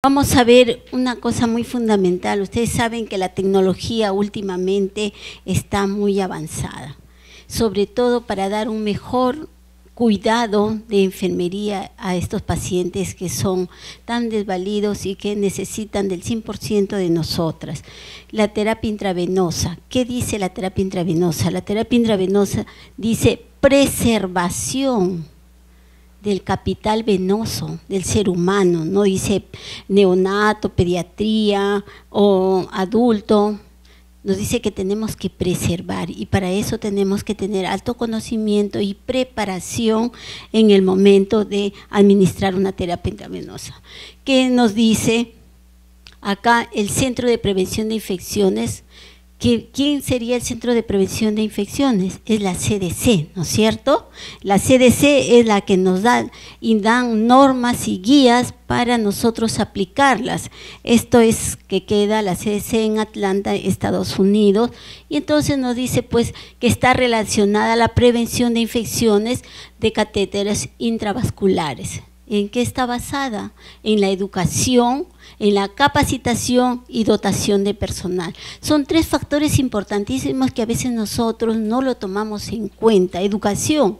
Vamos a ver una cosa muy fundamental. Ustedes saben que la tecnología últimamente está muy avanzada, sobre todo para dar un mejor cuidado de enfermería a estos pacientes que son tan desvalidos y que necesitan del 100% de nosotras. La terapia intravenosa. ¿Qué dice la terapia intravenosa? La terapia intravenosa dice preservación del capital venoso del ser humano, no dice neonato, pediatría o adulto, nos dice que tenemos que preservar y para eso tenemos que tener alto conocimiento y preparación en el momento de administrar una terapia intravenosa. ¿Qué nos dice acá el Centro de Prevención de Infecciones? ¿Quién sería el Centro de Prevención de Infecciones? Es la CDC, ¿no es cierto? La CDC es la que nos dan normas y guías para nosotros aplicarlas. Esto es que queda la CDC en Atlanta, Estados Unidos, y entonces nos dice pues que está relacionada a la prevención de infecciones de catéteres intravasculares. ¿En qué está basada? En la educación, en la capacitación y dotación de personal. Son tres factores importantísimos que a veces nosotros no lo tomamos en cuenta. Educación.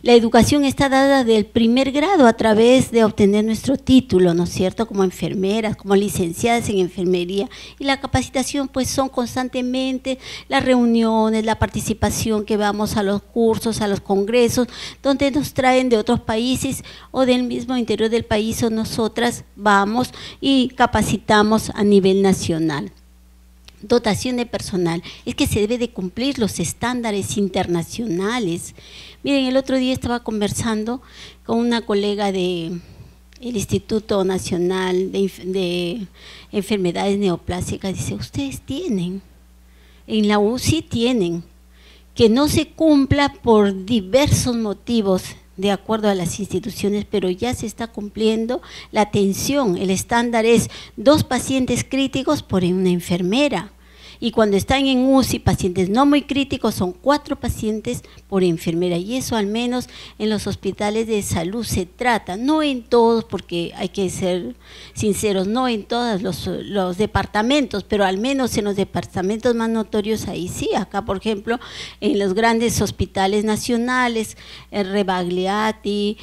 La educación está dada del primer grado a través de obtener nuestro título, ¿no es cierto?, como enfermeras, como licenciadas en enfermería. Y la capacitación, pues, son constantemente las reuniones, la participación que vamos a los cursos, a los congresos, donde nos traen de otros países o del mismo interior del país o nosotras vamos y capacitamos a nivel nacional. Dotación de personal, es que se debe de cumplir los estándares internacionales. Miren, el otro día estaba conversando con una colega del Instituto Nacional de Enfermedades Neoplásicas, dice, ustedes tienen, en la UCI tienen, que no se cumpla por diversos motivos, de acuerdo a las instituciones, pero ya se está cumpliendo la atención. El estándar es 2 pacientes críticos por una enfermera. Y cuando están en UCI, pacientes no muy críticos, son 4 pacientes por enfermera. Y eso al menos en los hospitales de salud se trata. No en todos, porque hay que ser sinceros, no en todos los departamentos, pero al menos en los departamentos más notorios ahí sí. Acá, por ejemplo, en los grandes hospitales nacionales, Rebagliati,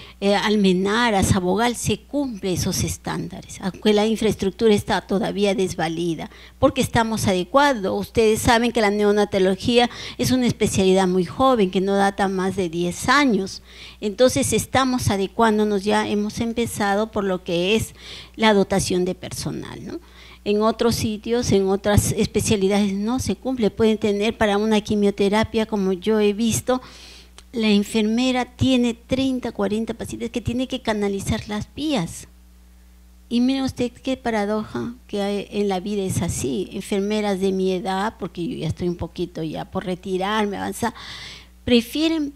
Almenara, Sabogal, se cumplen esos estándares, aunque la infraestructura está todavía desvalida, porque estamos adecuados. Ustedes saben que la neonatología es una especialidad muy joven, que no data más de 10 años. Entonces estamos adecuándonos, ya hemos empezado por lo que es la dotación de personal, ¿no? En otros sitios, en otras especialidades no se cumple. Pueden tener para una quimioterapia, como yo he visto, la enfermera tiene 30, 40 pacientes que tiene que canalizar las vías. Y miren usted qué paradoja que hay en la vida es así. Enfermeras de mi edad, porque yo ya estoy un poquito ya por retirarme, avanzar, prefieren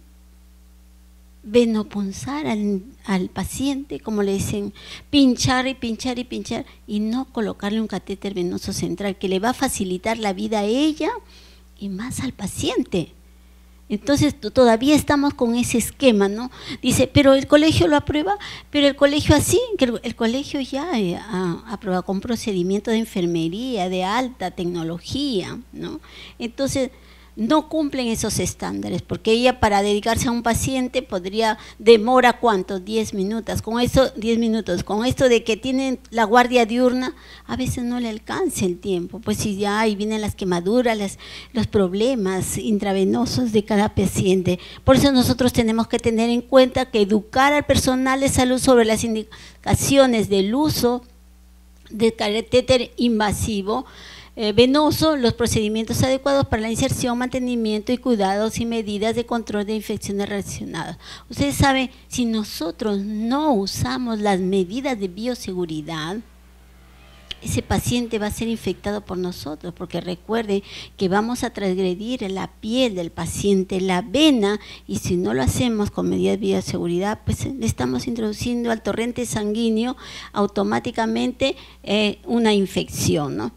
venopunzar al paciente, como le dicen, pinchar y pinchar y pinchar, y no colocarle un catéter venoso central que le va a facilitar la vida a ella y más al paciente. Entonces todavía estamos con ese esquema, ¿no? Dice, pero el colegio lo aprueba, pero el colegio así, que el colegio ya aprueba con procedimiento de enfermería, de alta tecnología, ¿no? Entonces no cumplen esos estándares, porque ella para dedicarse a un paciente demora ¿cuánto? 10 minutos, con eso 10 minutos, con esto de que tienen la guardia diurna, a veces no le alcanza el tiempo, pues si ya ahí vienen las quemaduras, los problemas intravenosos de cada paciente. Por eso nosotros tenemos que tener en cuenta que educar al personal de salud sobre las indicaciones del uso del catéter invasivo venoso, los procedimientos adecuados para la inserción, mantenimiento y cuidados y medidas de control de infecciones relacionadas. Ustedes saben, si nosotros no usamos las medidas de bioseguridad, ese paciente va a ser infectado por nosotros, porque recuerden que vamos a transgredir la piel del paciente, la vena, y si no lo hacemos con medidas de bioseguridad, pues le estamos introduciendo al torrente sanguíneo automáticamente una infección, ¿no?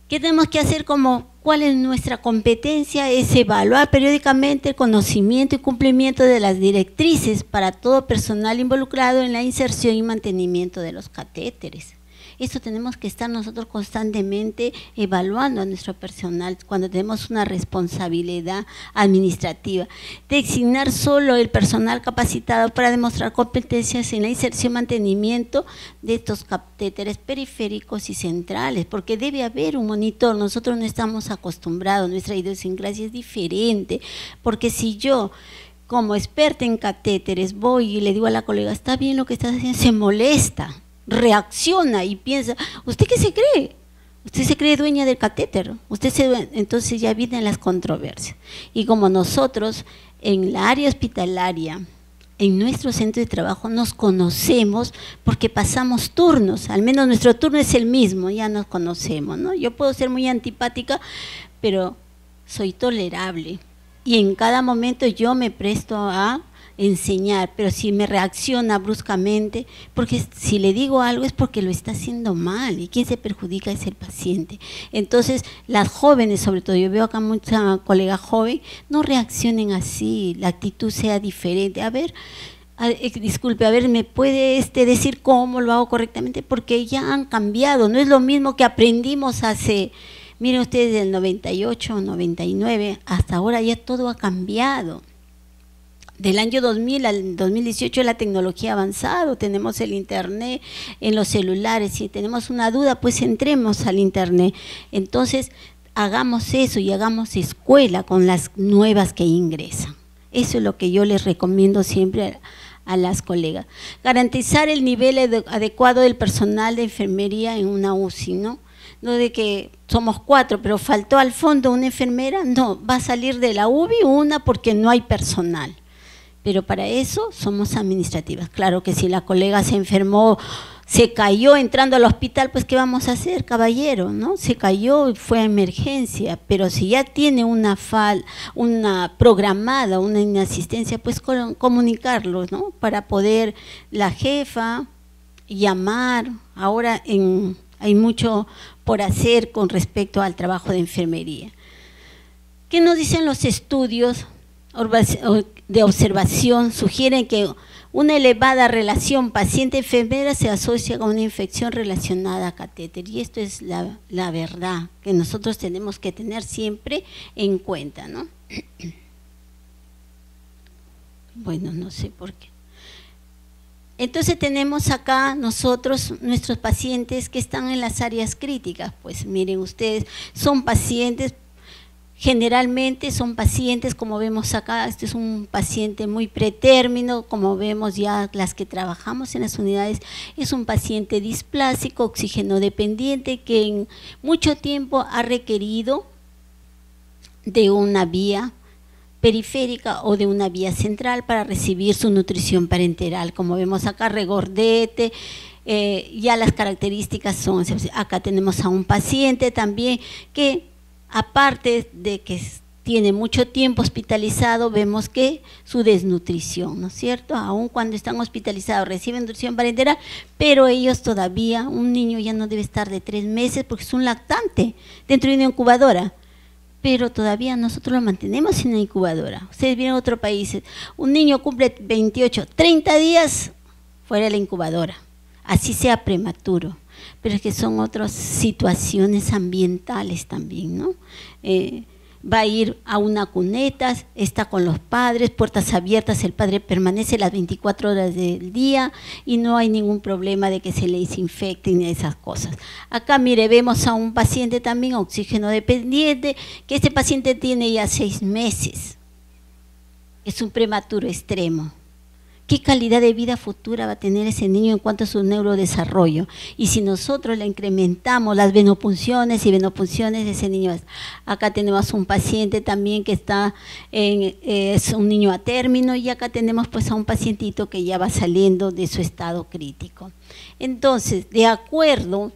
¿Qué tenemos que hacer? ¿Cuál es nuestra competencia? Es evaluar periódicamente el conocimiento y cumplimiento de las directrices para todo personal involucrado en la inserción y mantenimiento de los catéteres. Eso tenemos que estar nosotros constantemente evaluando a nuestro personal cuando tenemos una responsabilidad administrativa. Designar solo el personal capacitado para demostrar competencias en la inserción y mantenimiento de estos catéteres periféricos y centrales, porque debe haber un monitor. Nosotros no estamos acostumbrados, nuestra idiosincrasia es diferente, porque si yo como experta en catéteres voy y le digo a la colega, está bien lo que estás haciendo, se molesta, reacciona y piensa, ¿usted qué se cree? Usted se cree dueña del catéter, entonces ya vienen las controversias. Y como nosotros en la área hospitalaria, en nuestro centro de trabajo nos conocemos porque pasamos turnos, al menos nuestro turno es el mismo, ya nos conocemos, ¿no? Yo puedo ser muy antipática, pero soy tolerable. Y en cada momento yo me presto a enseñar, pero si me reacciona bruscamente, porque si le digo algo es porque lo está haciendo mal, y quien se perjudica es el paciente. Entonces, las jóvenes, sobre todo, yo veo acá mucha colega joven, no reaccionen así, la actitud sea diferente. A ver, disculpe, a ver, ¿me puede decir cómo lo hago correctamente? Porque ya han cambiado, no es lo mismo que aprendimos hace... Miren ustedes, del 98, 99, hasta ahora ya todo ha cambiado. Del año 2000 al 2018 la tecnología ha avanzado, tenemos el internet en los celulares. Si tenemos una duda, pues entremos al internet. Entonces, hagamos eso y hagamos escuela con las nuevas que ingresan. Eso es lo que yo les recomiendo siempre a las colegas. Garantizar el nivel adecuado del personal de enfermería en una UCI, ¿no? No de que somos 4, pero faltó al fondo una enfermera, no, va a salir de la UBI una porque no hay personal. Pero para eso somos administrativas. Claro que si la colega se enfermó, se cayó entrando al hospital, pues ¿qué vamos a hacer, caballero? ¿No? Se cayó y fue a emergencia, pero si ya tiene una programada, una inasistencia, pues comunicarlo, ¿no? Para poder la jefa llamar. Ahora hay mucho por hacer con respecto al trabajo de enfermería. ¿Qué nos dicen los estudios de observación? Sugieren que una elevada relación paciente-enfermera se asocia con una infección relacionada a catéter, y esto es la verdad que nosotros tenemos que tener siempre en cuenta, ¿no? Bueno, no sé por qué. Entonces tenemos acá nosotros, nuestros pacientes que están en las áreas críticas. Pues miren ustedes, son pacientes, generalmente son pacientes, como vemos acá, este es un paciente muy pretérmino, como vemos ya las que trabajamos en las unidades, es un paciente displásico, oxígeno dependiente, que en mucho tiempo ha requerido de una vía periférica o de una vía central para recibir su nutrición parenteral. Como vemos acá, regordete, ya las características son, acá tenemos a un paciente también que aparte de que tiene mucho tiempo hospitalizado, vemos que su desnutrición, ¿no es cierto? Aun cuando están hospitalizados reciben nutrición parenteral, pero ellos todavía, un niño ya no debe estar de 3 meses porque es un lactante dentro de una incubadora, pero todavía nosotros lo mantenemos en la incubadora. Ustedes vienen a otro país, un niño cumple 28, 30 días fuera de la incubadora, así sea prematuro, pero es que son otras situaciones ambientales también, ¿no? Va a ir a una cuneta, está con los padres, puertas abiertas, el padre permanece las 24 horas del día y no hay ningún problema de que se le desinfecten ni esas cosas. Acá, mire, vemos a un paciente también, oxígeno dependiente, que este paciente tiene ya 6 meses. Es un prematuro extremo. ¿Qué calidad de vida futura va a tener ese niño en cuanto a su neurodesarrollo? Y si nosotros le incrementamos las venopunciones y venopunciones de ese niño. Acá tenemos un paciente también que es un niño a término, y acá tenemos pues a un pacientito que ya va saliendo de su estado crítico. Entonces, de acuerdo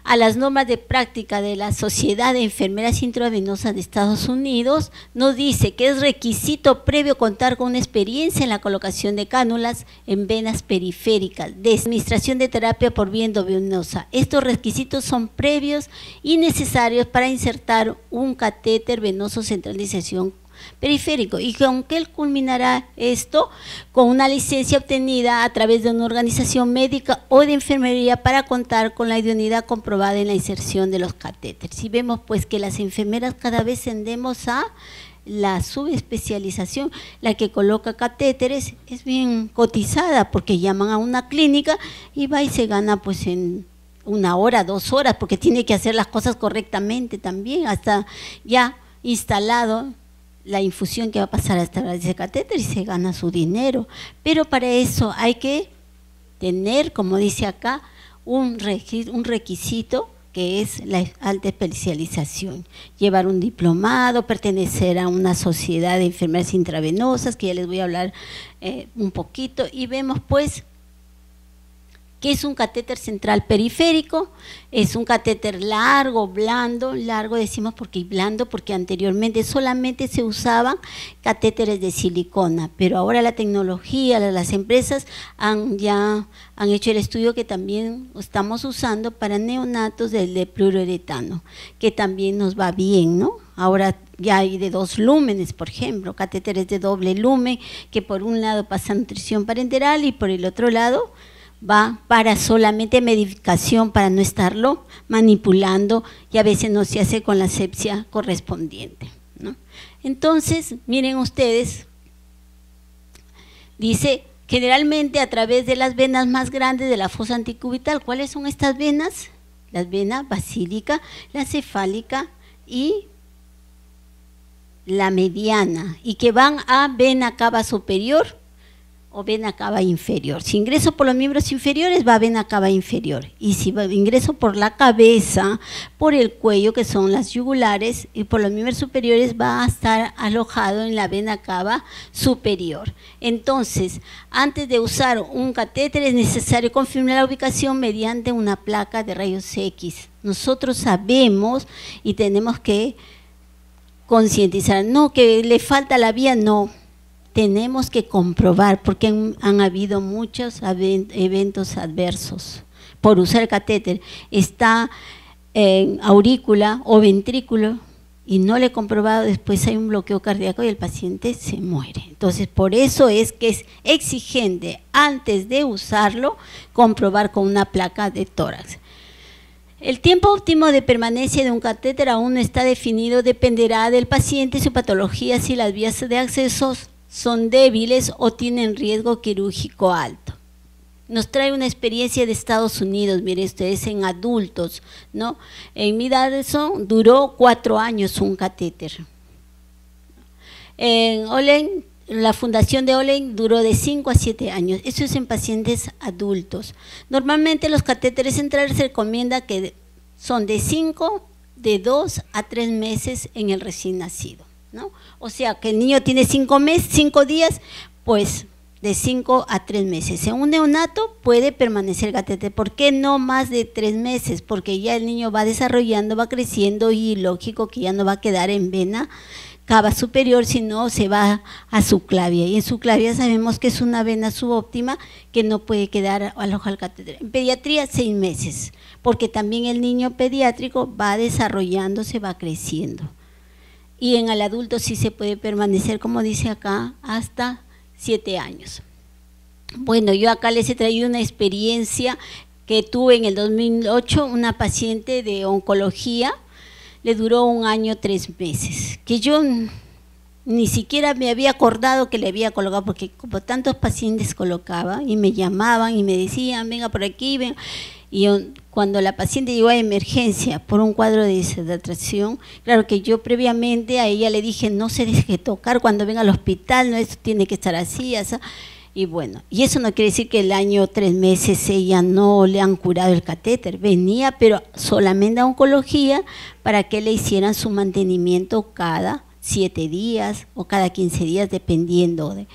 a las normas de práctica de la Sociedad de Enfermeras Intravenosas de Estados Unidos, nos dice que es requisito previo contar con una experiencia en la colocación de cánulas en venas periféricas, de administración de terapia por vía endovenosa. Estos requisitos son previos y necesarios para insertar un catéter venoso central de inserción periférico, y con que él culminará esto con una licencia obtenida a través de una organización médica o de enfermería para contar con la idoneidad comprobada en la inserción de los catéteres. Y vemos pues que las enfermeras cada vez tendemos a la subespecialización. La que coloca catéteres es bien cotizada porque llaman a una clínica y va y se gana pues en 1 hora, 2 horas, porque tiene que hacer las cosas correctamente también, hasta ya instalado la infusión que va a pasar hasta ese catéter y se gana su dinero. Pero para eso hay que tener, como dice acá, un requisito que es la alta especialización, llevar un diplomado, pertenecer a una sociedad de enfermeras intravenosas, que ya les voy a hablar un poquito, y vemos pues que es un catéter central periférico, es un catéter largo, blando, largo decimos porque blando, porque anteriormente solamente se usaban catéteres de silicona, pero ahora la tecnología, las empresas ya han hecho el estudio que también estamos usando para neonatos de fluoruretano, que también nos va bien, ¿no? Ahora ya hay de 2 lúmenes, por ejemplo, catéteres de doble lumen, que por un lado pasa nutrición parenteral y por el otro lado va para solamente medicación, para no estarlo manipulando, y a veces no se hace con la asepsia correspondiente, ¿no? Entonces, miren ustedes, dice, generalmente a través de las venas más grandes de la fosa antecubital. ¿Cuáles son estas venas? Las venas basílica, la cefálica y la mediana, y que van a vena cava superior o vena cava inferior. Si ingreso por los miembros inferiores, va a vena cava inferior. Y si ingreso por la cabeza, por el cuello, que son las yugulares, y por los miembros superiores, va a estar alojado en la vena cava superior. Entonces, antes de usar un catéter, es necesario confirmar la ubicación mediante una placa de rayos X. Nosotros sabemos y tenemos que concientizar, no que le falta la vía, no. Tenemos que comprobar, porque han habido muchos eventos adversos por usar el catéter. Está en aurícula o ventrículo y no le he comprobado, después hay un bloqueo cardíaco y el paciente se muere. Entonces, por eso es que es exigente, antes de usarlo, comprobar con una placa de tórax. El tiempo óptimo de permanencia de un catéter aún no está definido, dependerá del paciente y su patología, si las vías de acceso son débiles o tienen riesgo quirúrgico alto. Nos trae una experiencia de Estados Unidos, miren ustedes, en adultos, ¿no? En Middleton duró 4 años un catéter. En Olen, la fundación de Olen duró de 5 a 7 años. Eso es en pacientes adultos. Normalmente los catéteres centrales se recomienda que son de 2 a 3 meses en el recién nacido, ¿no? O sea, que el niño tiene 5 días, pues de 5 a 3 meses. En un neonato puede permanecer el catéter. ¿Por qué no más de 3 meses? Porque ya el niño va desarrollando, va creciendo y lógico que ya no va a quedar en vena cava superior, sino se va a subclavia. Y en subclavia sabemos que es una vena subóptima que no puede quedar alojada al catéter. En pediatría 6 meses, porque también el niño pediátrico va desarrollándose, va creciendo. Y en el adulto sí se puede permanecer, como dice acá, hasta 7 años. Bueno, yo acá les he traído una experiencia que tuve en el 2008, una paciente de oncología, le duró 1 año 3 meses, que yo ni siquiera me había acordado que le había colocado, porque como tantos pacientes colocaba y me llamaban y me decían, venga por aquí, ven. Y yo, cuando la paciente llegó a emergencia por un cuadro de deshidratación, claro que yo previamente a ella le dije, no se deje tocar cuando venga al hospital, no, esto tiene que estar así, así. Y bueno, y eso no quiere decir que el año 3 meses ella no le han curado el catéter, venía pero solamente a oncología para que le hicieran su mantenimiento cada 7 días o cada 15 días, dependiendo.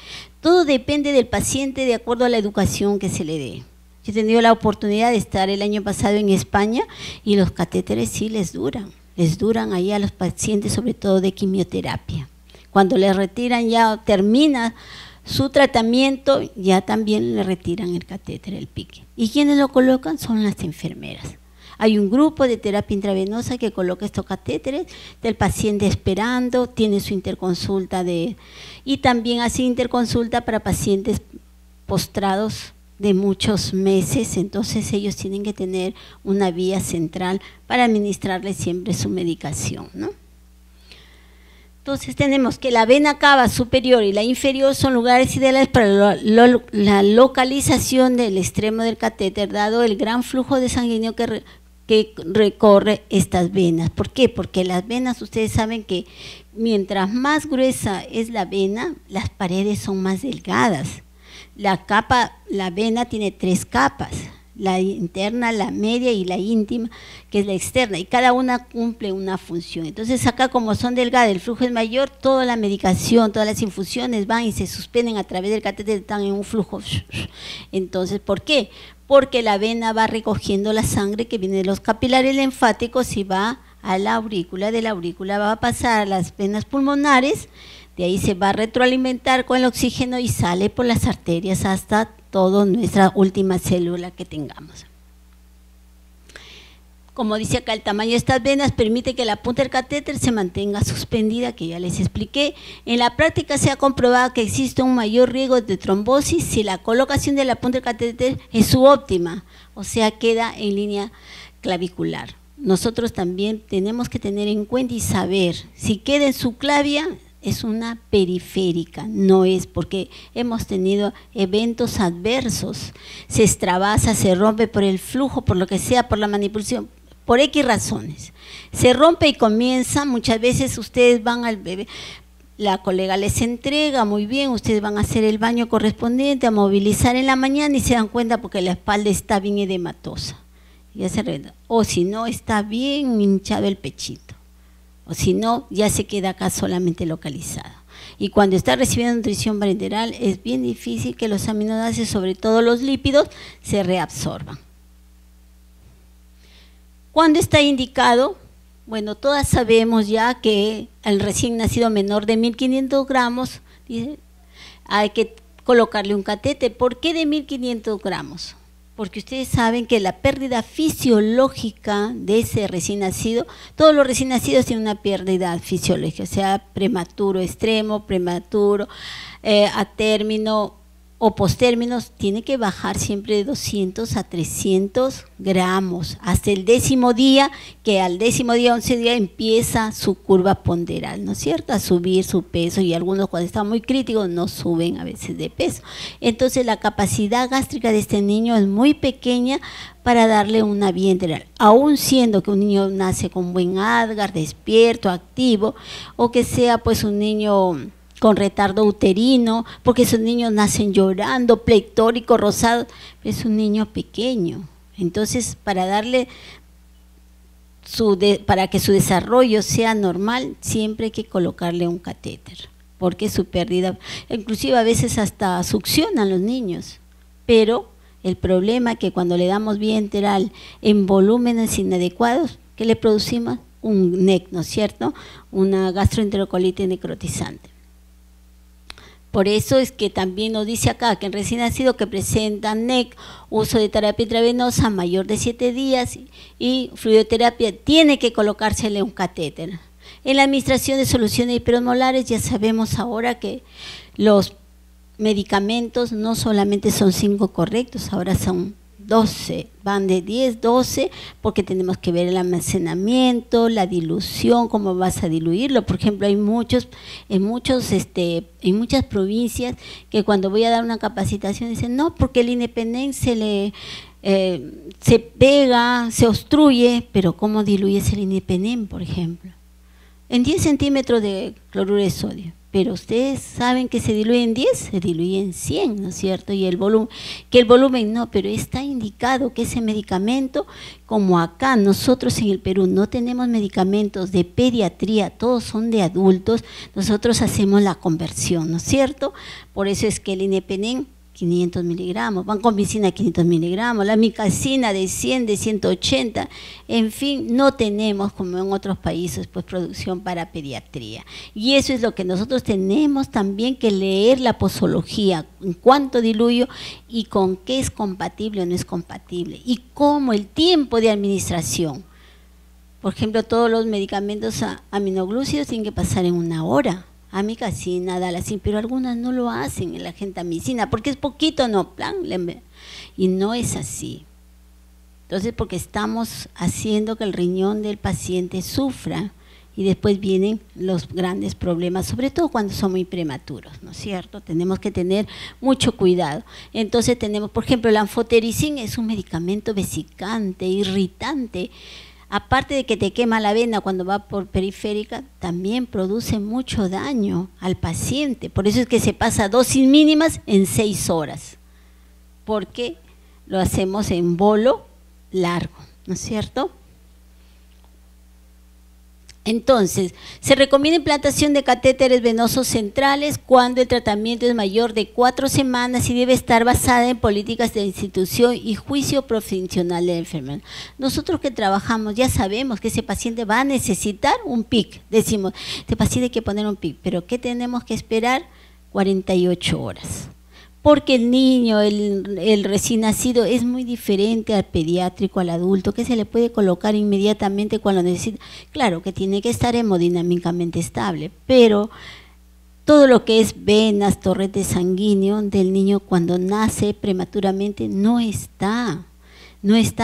Todo depende del paciente de acuerdo a la educación que se le dé. Yo he tenido la oportunidad de estar el año pasado en España y los catéteres sí les duran ahí a los pacientes, sobre todo de quimioterapia. Cuando les retiran, ya termina su tratamiento, ya también le retiran el catéter, el pique. ¿Y quienes lo colocan? Son las enfermeras. Hay un grupo de terapia intravenosa que coloca estos catéteres, del paciente esperando, tiene su interconsulta y también hace interconsulta para pacientes postrados de muchos meses, entonces ellos tienen que tener una vía central para administrarles siempre su medicación, ¿no? Entonces tenemos que la vena cava superior y la inferior son lugares ideales para la localización del extremo del catéter, dado el gran flujo de sanguíneo que recorre estas venas. ¿Por qué? Porque las venas, ustedes saben que mientras más gruesa es la vena, las paredes son más delgadas. La vena tiene 3 capas, la interna, la media y la íntima, que es la externa, y cada una cumple una función. Entonces acá, como son delgadas, el flujo es mayor, toda la medicación, todas las infusiones van y se suspenden a través del catéter, están en un flujo. Entonces, ¿por qué? Porque la vena va recogiendo la sangre que viene de los capilares linfáticos y va a la aurícula, de la aurícula va a pasar a las venas pulmonares, de ahí se va a retroalimentar con el oxígeno y sale por las arterias hasta toda nuestra última célula que tengamos. Como dice acá, el tamaño de estas venas permite que la punta del catéter se mantenga suspendida, que ya les expliqué. En la práctica se ha comprobado que existe un mayor riesgo de trombosis si la colocación de la punta del catéter es subóptima, o sea, queda en línea clavicular. Nosotros también tenemos que tener en cuenta y saber si queda en subclavia, es una periférica, no es, porque hemos tenido eventos adversos, se extravasa, se rompe por el flujo, por lo que sea, por la manipulación, por X razones. Se rompe y comienza, muchas veces ustedes van al bebé, la colega les entrega, muy bien, ustedes van a hacer el baño correspondiente, a movilizar en la mañana y se dan cuenta porque la espalda está bien edematosa, ya se renda. O si no, está bien hinchado el pechito. O si no, ya se queda acá solamente localizado. Y cuando está recibiendo nutrición parenteral, es bien difícil que los aminoácidos, sobre todo los lípidos, se reabsorban. ¿Cuándo está indicado? Bueno, todas sabemos ya que al recién nacido menor de 1500 gramos, hay que colocarle un catéter. ¿Por qué de 1500 gramos? Porque ustedes saben que la pérdida fisiológica de ese recién nacido, todos los recién nacidos tienen una pérdida fisiológica, sea prematuro extremo, prematuro, a término o postérminos, tiene que bajar siempre de 200 a 300 gramos hasta el 10º día, que al 10º día, 11 días empieza su curva ponderal, ¿no es cierto?, a subir su peso, y algunos cuando están muy críticos no suben a veces de peso. Entonces la capacidad gástrica de este niño es muy pequeña para darle una vía enteral, aún siendo que un niño nace con buen agar, despierto, activo, o que sea pues un niño con retardo uterino, porque esos niños nacen llorando, pleictórico, rosado, es un niño pequeño. Entonces, para darle para que su desarrollo sea normal, siempre hay que colocarle un catéter, porque su pérdida, inclusive a veces hasta succionan los niños, pero el problema es que cuando le damos vía enteral en volúmenes inadecuados, ¿qué le producimos? Un NEC, ¿no es cierto?, una gastroenterocolitis necrotizante. Por eso es que también nos dice acá que en recién nacido que presenta NEC, uso de terapia intravenosa mayor de 7 días y fluidoterapia, tiene que colocársele un catéter. En la administración de soluciones hiperosmolares ya sabemos ahora que los medicamentos no solamente son 5 correctos, ahora son 12, van de 10, 12, porque tenemos que ver el almacenamiento, la dilución, cómo vas a diluirlo. Por ejemplo, hay en muchas provincias que cuando voy a dar una capacitación dicen, no, porque el Inepenen se pega, se obstruye, pero ¿cómo diluyes el Inepenen, por ejemplo? En 10 centímetros de cloruro de sodio. Pero ustedes saben que se diluye en 10, se diluye en 100, ¿no es cierto? Y el volumen no, pero está indicado que ese medicamento, como acá nosotros en el Perú no tenemos medicamentos de pediatría, todos son de adultos, nosotros hacemos la conversión, ¿no es cierto? Por eso es que el Inepenen 500 miligramos, vancomicina 500 miligramos, la micacina de 100, de 180, en fin, no tenemos como en otros países pues producción para pediatría. Y eso es lo que nosotros tenemos también que leer la posología, en cuánto diluyo y con qué es compatible o no es compatible, y cómo el tiempo de administración. Por ejemplo, todos los medicamentos aminoglúcidos tienen que pasar en 1 hora. Amicacina, Dalacin, pero algunas no lo hacen en la gentamicina, porque es poquito, no, plan, y no es así. Entonces, porque estamos haciendo que el riñón del paciente sufra, y después vienen los grandes problemas, sobre todo cuando son muy prematuros, ¿no es cierto? Tenemos que tener mucho cuidado. Entonces tenemos, por ejemplo, el anfotericin es un medicamento vesicante, irritante. Aparte de que te quema la vena cuando va por periférica, también produce mucho daño al paciente. Por eso es que se pasa dosis mínimas en 6 horas, porque lo hacemos en bolo largo, ¿no es cierto? Entonces, se recomienda implantación de catéteres venosos centrales cuando el tratamiento es mayor de 4 semanas y debe estar basada en políticas de institución y juicio profesional del enfermero. Nosotros que trabajamos ya sabemos que ese paciente va a necesitar un PIC. Decimos, este paciente hay que poner un PIC, pero ¿qué tenemos que esperar? 48 horas. Porque el niño, el recién nacido es muy diferente al pediátrico, al adulto, que se le puede colocar inmediatamente cuando necesita. Claro que tiene que estar hemodinámicamente estable, pero todo lo que es venas, torrente sanguíneo del niño cuando nace prematuramente no está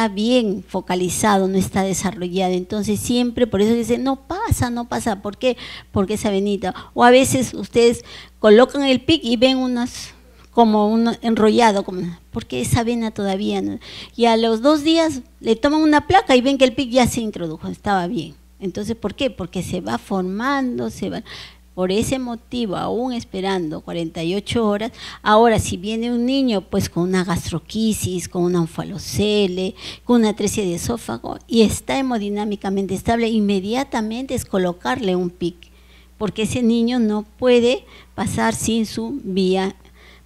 bien focalizado, no está desarrollado. Entonces siempre, por eso dicen, no pasa. ¿Por qué? Porque esa venita. O a veces ustedes colocan el PIC y ven como un enrollado, porque esa vena todavía no. Y a los 2 días le toman una placa y ven que el PIC ya se introdujo, estaba bien. Entonces, ¿por qué? Porque se va formando, por ese motivo, aún esperando 48 horas, ahora si viene un niño pues con una gastroquisis, con una onfalocele, con una atresia de esófago y está hemodinámicamente estable, inmediatamente es colocarle un PIC, porque ese niño no puede pasar sin su vía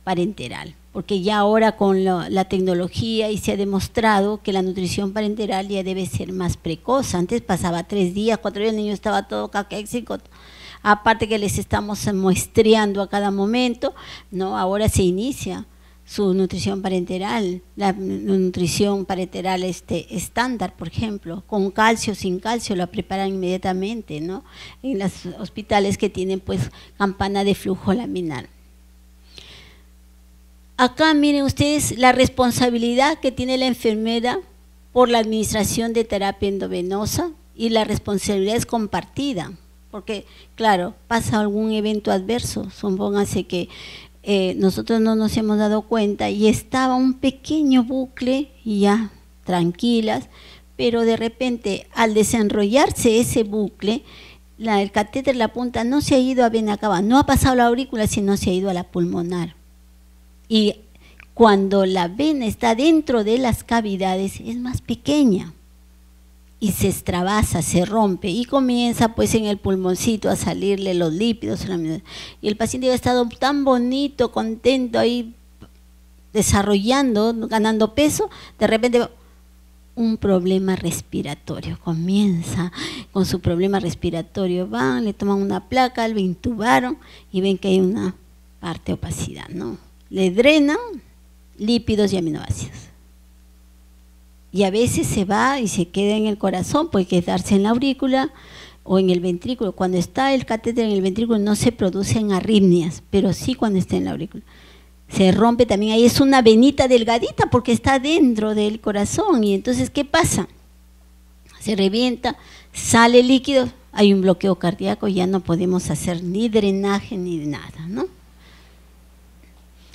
parenteral, porque ya ahora con la tecnología y se ha demostrado que la nutrición parenteral ya debe ser más precoz. Antes pasaba 3 días, 4 días, el niño estaba todo caquéxico, aparte que les estamos muestreando a cada momento, ¿no? Ahora se inicia su nutrición parenteral, la nutrición parenteral estándar, por ejemplo, con calcio, sin calcio, la preparan inmediatamente, ¿no? En los hospitales que tienen pues campana de flujo laminar. Acá miren ustedes la responsabilidad que tiene la enfermera por la administración de terapia endovenosa, y la responsabilidad es compartida, porque claro, pasa algún evento adverso, supóngase que nosotros no nos hemos dado cuenta y estaba un pequeño bucle y ya tranquilas, pero de repente al desenrollarse ese bucle, el catéter, la punta no se ha ido a vena cava, no ha pasado a la aurícula, sino se ha ido a la pulmonar. Y cuando la vena está dentro de las cavidades es más pequeña y se extravasa, se rompe y comienza pues en el pulmoncito a salirle los lípidos. Y el paciente ha estado tan bonito, contento ahí desarrollando, ganando peso, de repente un problema respiratorio, comienza con su problema respiratorio, van, le toman una placa, lo intubaron y ven que hay una parte de opacidad, ¿no? Le drenan lípidos y aminoácidos. Y a veces se va y se queda en el corazón, puede quedarse en la aurícula o en el ventrículo. Cuando está el catéter en el ventrículo no se producen arritmias, pero sí cuando está en la aurícula. Se rompe también, ahí es una venita delgadita porque está dentro del corazón. Y entonces, ¿qué pasa? Se revienta, sale líquido, hay un bloqueo cardíaco y ya no podemos hacer ni drenaje ni nada, ¿no?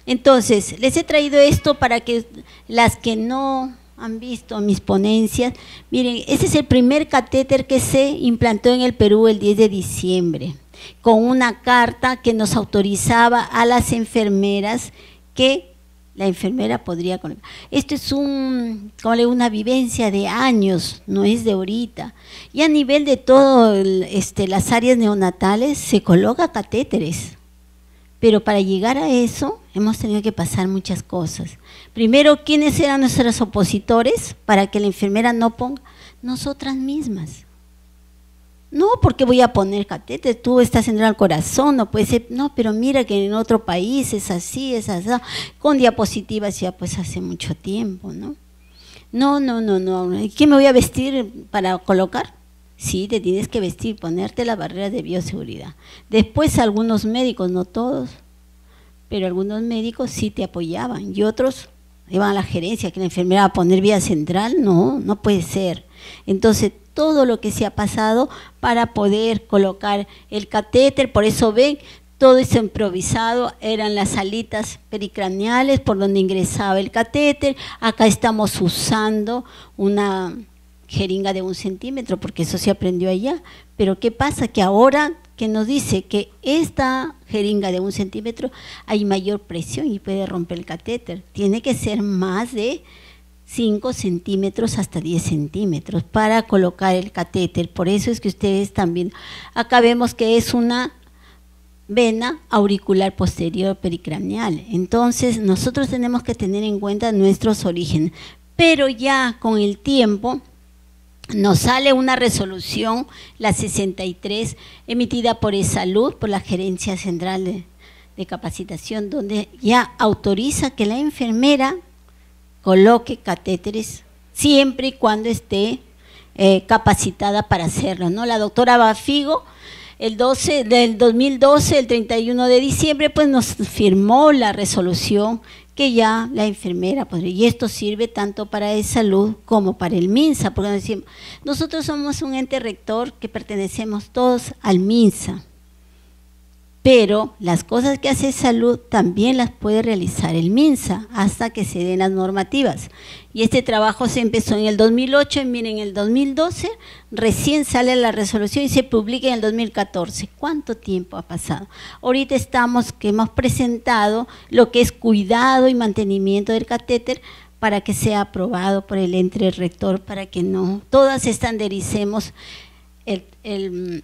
Entonces, les he traído esto para que las que no han visto mis ponencias, miren, ese es el primer catéter que se implantó en el Perú el 10 de diciembre, con una carta que nos autorizaba a las enfermeras que la enfermera podría colocar. Esto es una vivencia de años, no es de ahorita. Y a nivel de todo las áreas neonatales se coloca catéteres. Pero para llegar a eso hemos tenido que pasar muchas cosas. Primero, ¿quiénes eran nuestros opositores para que la enfermera no ponga? Nosotras mismas. No, porque voy a poner catéter, tú estás entrando al corazón, no puede ser. No, pero mira que en otro país es así, con diapositivas ya pues hace mucho tiempo, ¿no? No. ¿Qué me voy a vestir para colocar? Sí, te tienes que vestir, ponerte las barreras de bioseguridad. Después algunos médicos, no todos, pero algunos médicos sí te apoyaban y otros iban a la gerencia, que la enfermera va a poner vía central, no puede ser. Entonces, todo lo que se ha pasado para poder colocar el catéter, por eso ven, todo eso improvisado, eran las salitas pericraneales por donde ingresaba el catéter. Acá estamos usando una jeringa de 1 centímetro, porque eso se aprendió allá, pero ¿qué pasa? Que ahora que nos dice que esta jeringa de 1 centímetro hay mayor presión y puede romper el catéter, tiene que ser más de 5 centímetros hasta 10 centímetros para colocar el catéter. Por eso es que ustedes también, acá vemos que es una vena auricular posterior pericraneal. Entonces nosotros tenemos que tener en cuenta nuestros orígenes, pero ya con el tiempo nos sale una resolución, la 63, emitida por eSalud, por la Gerencia Central de Capacitación, donde ya autoriza que la enfermera coloque catéteres siempre y cuando esté capacitada para hacerlo, ¿no? La doctora Bafigo, el 12 del 2012, el 31 de diciembre, pues nos firmó la resolución que ya la enfermera, pues, y esto sirve tanto para eSalud como para el MINSA, porque decimos, nosotros somos un ente rector que pertenecemos todos al MINSA, pero las cosas que hace eSalud también las puede realizar el MINSA hasta que se den las normativas. Y este trabajo se empezó en el 2008 y miren, en el 2012 recién sale la resolución y se publica en el 2014. ¿Cuánto tiempo ha pasado? Ahorita estamos que hemos presentado lo que es cuidado y mantenimiento del catéter para que sea aprobado por el ente rector, para que no todas estandaricemos el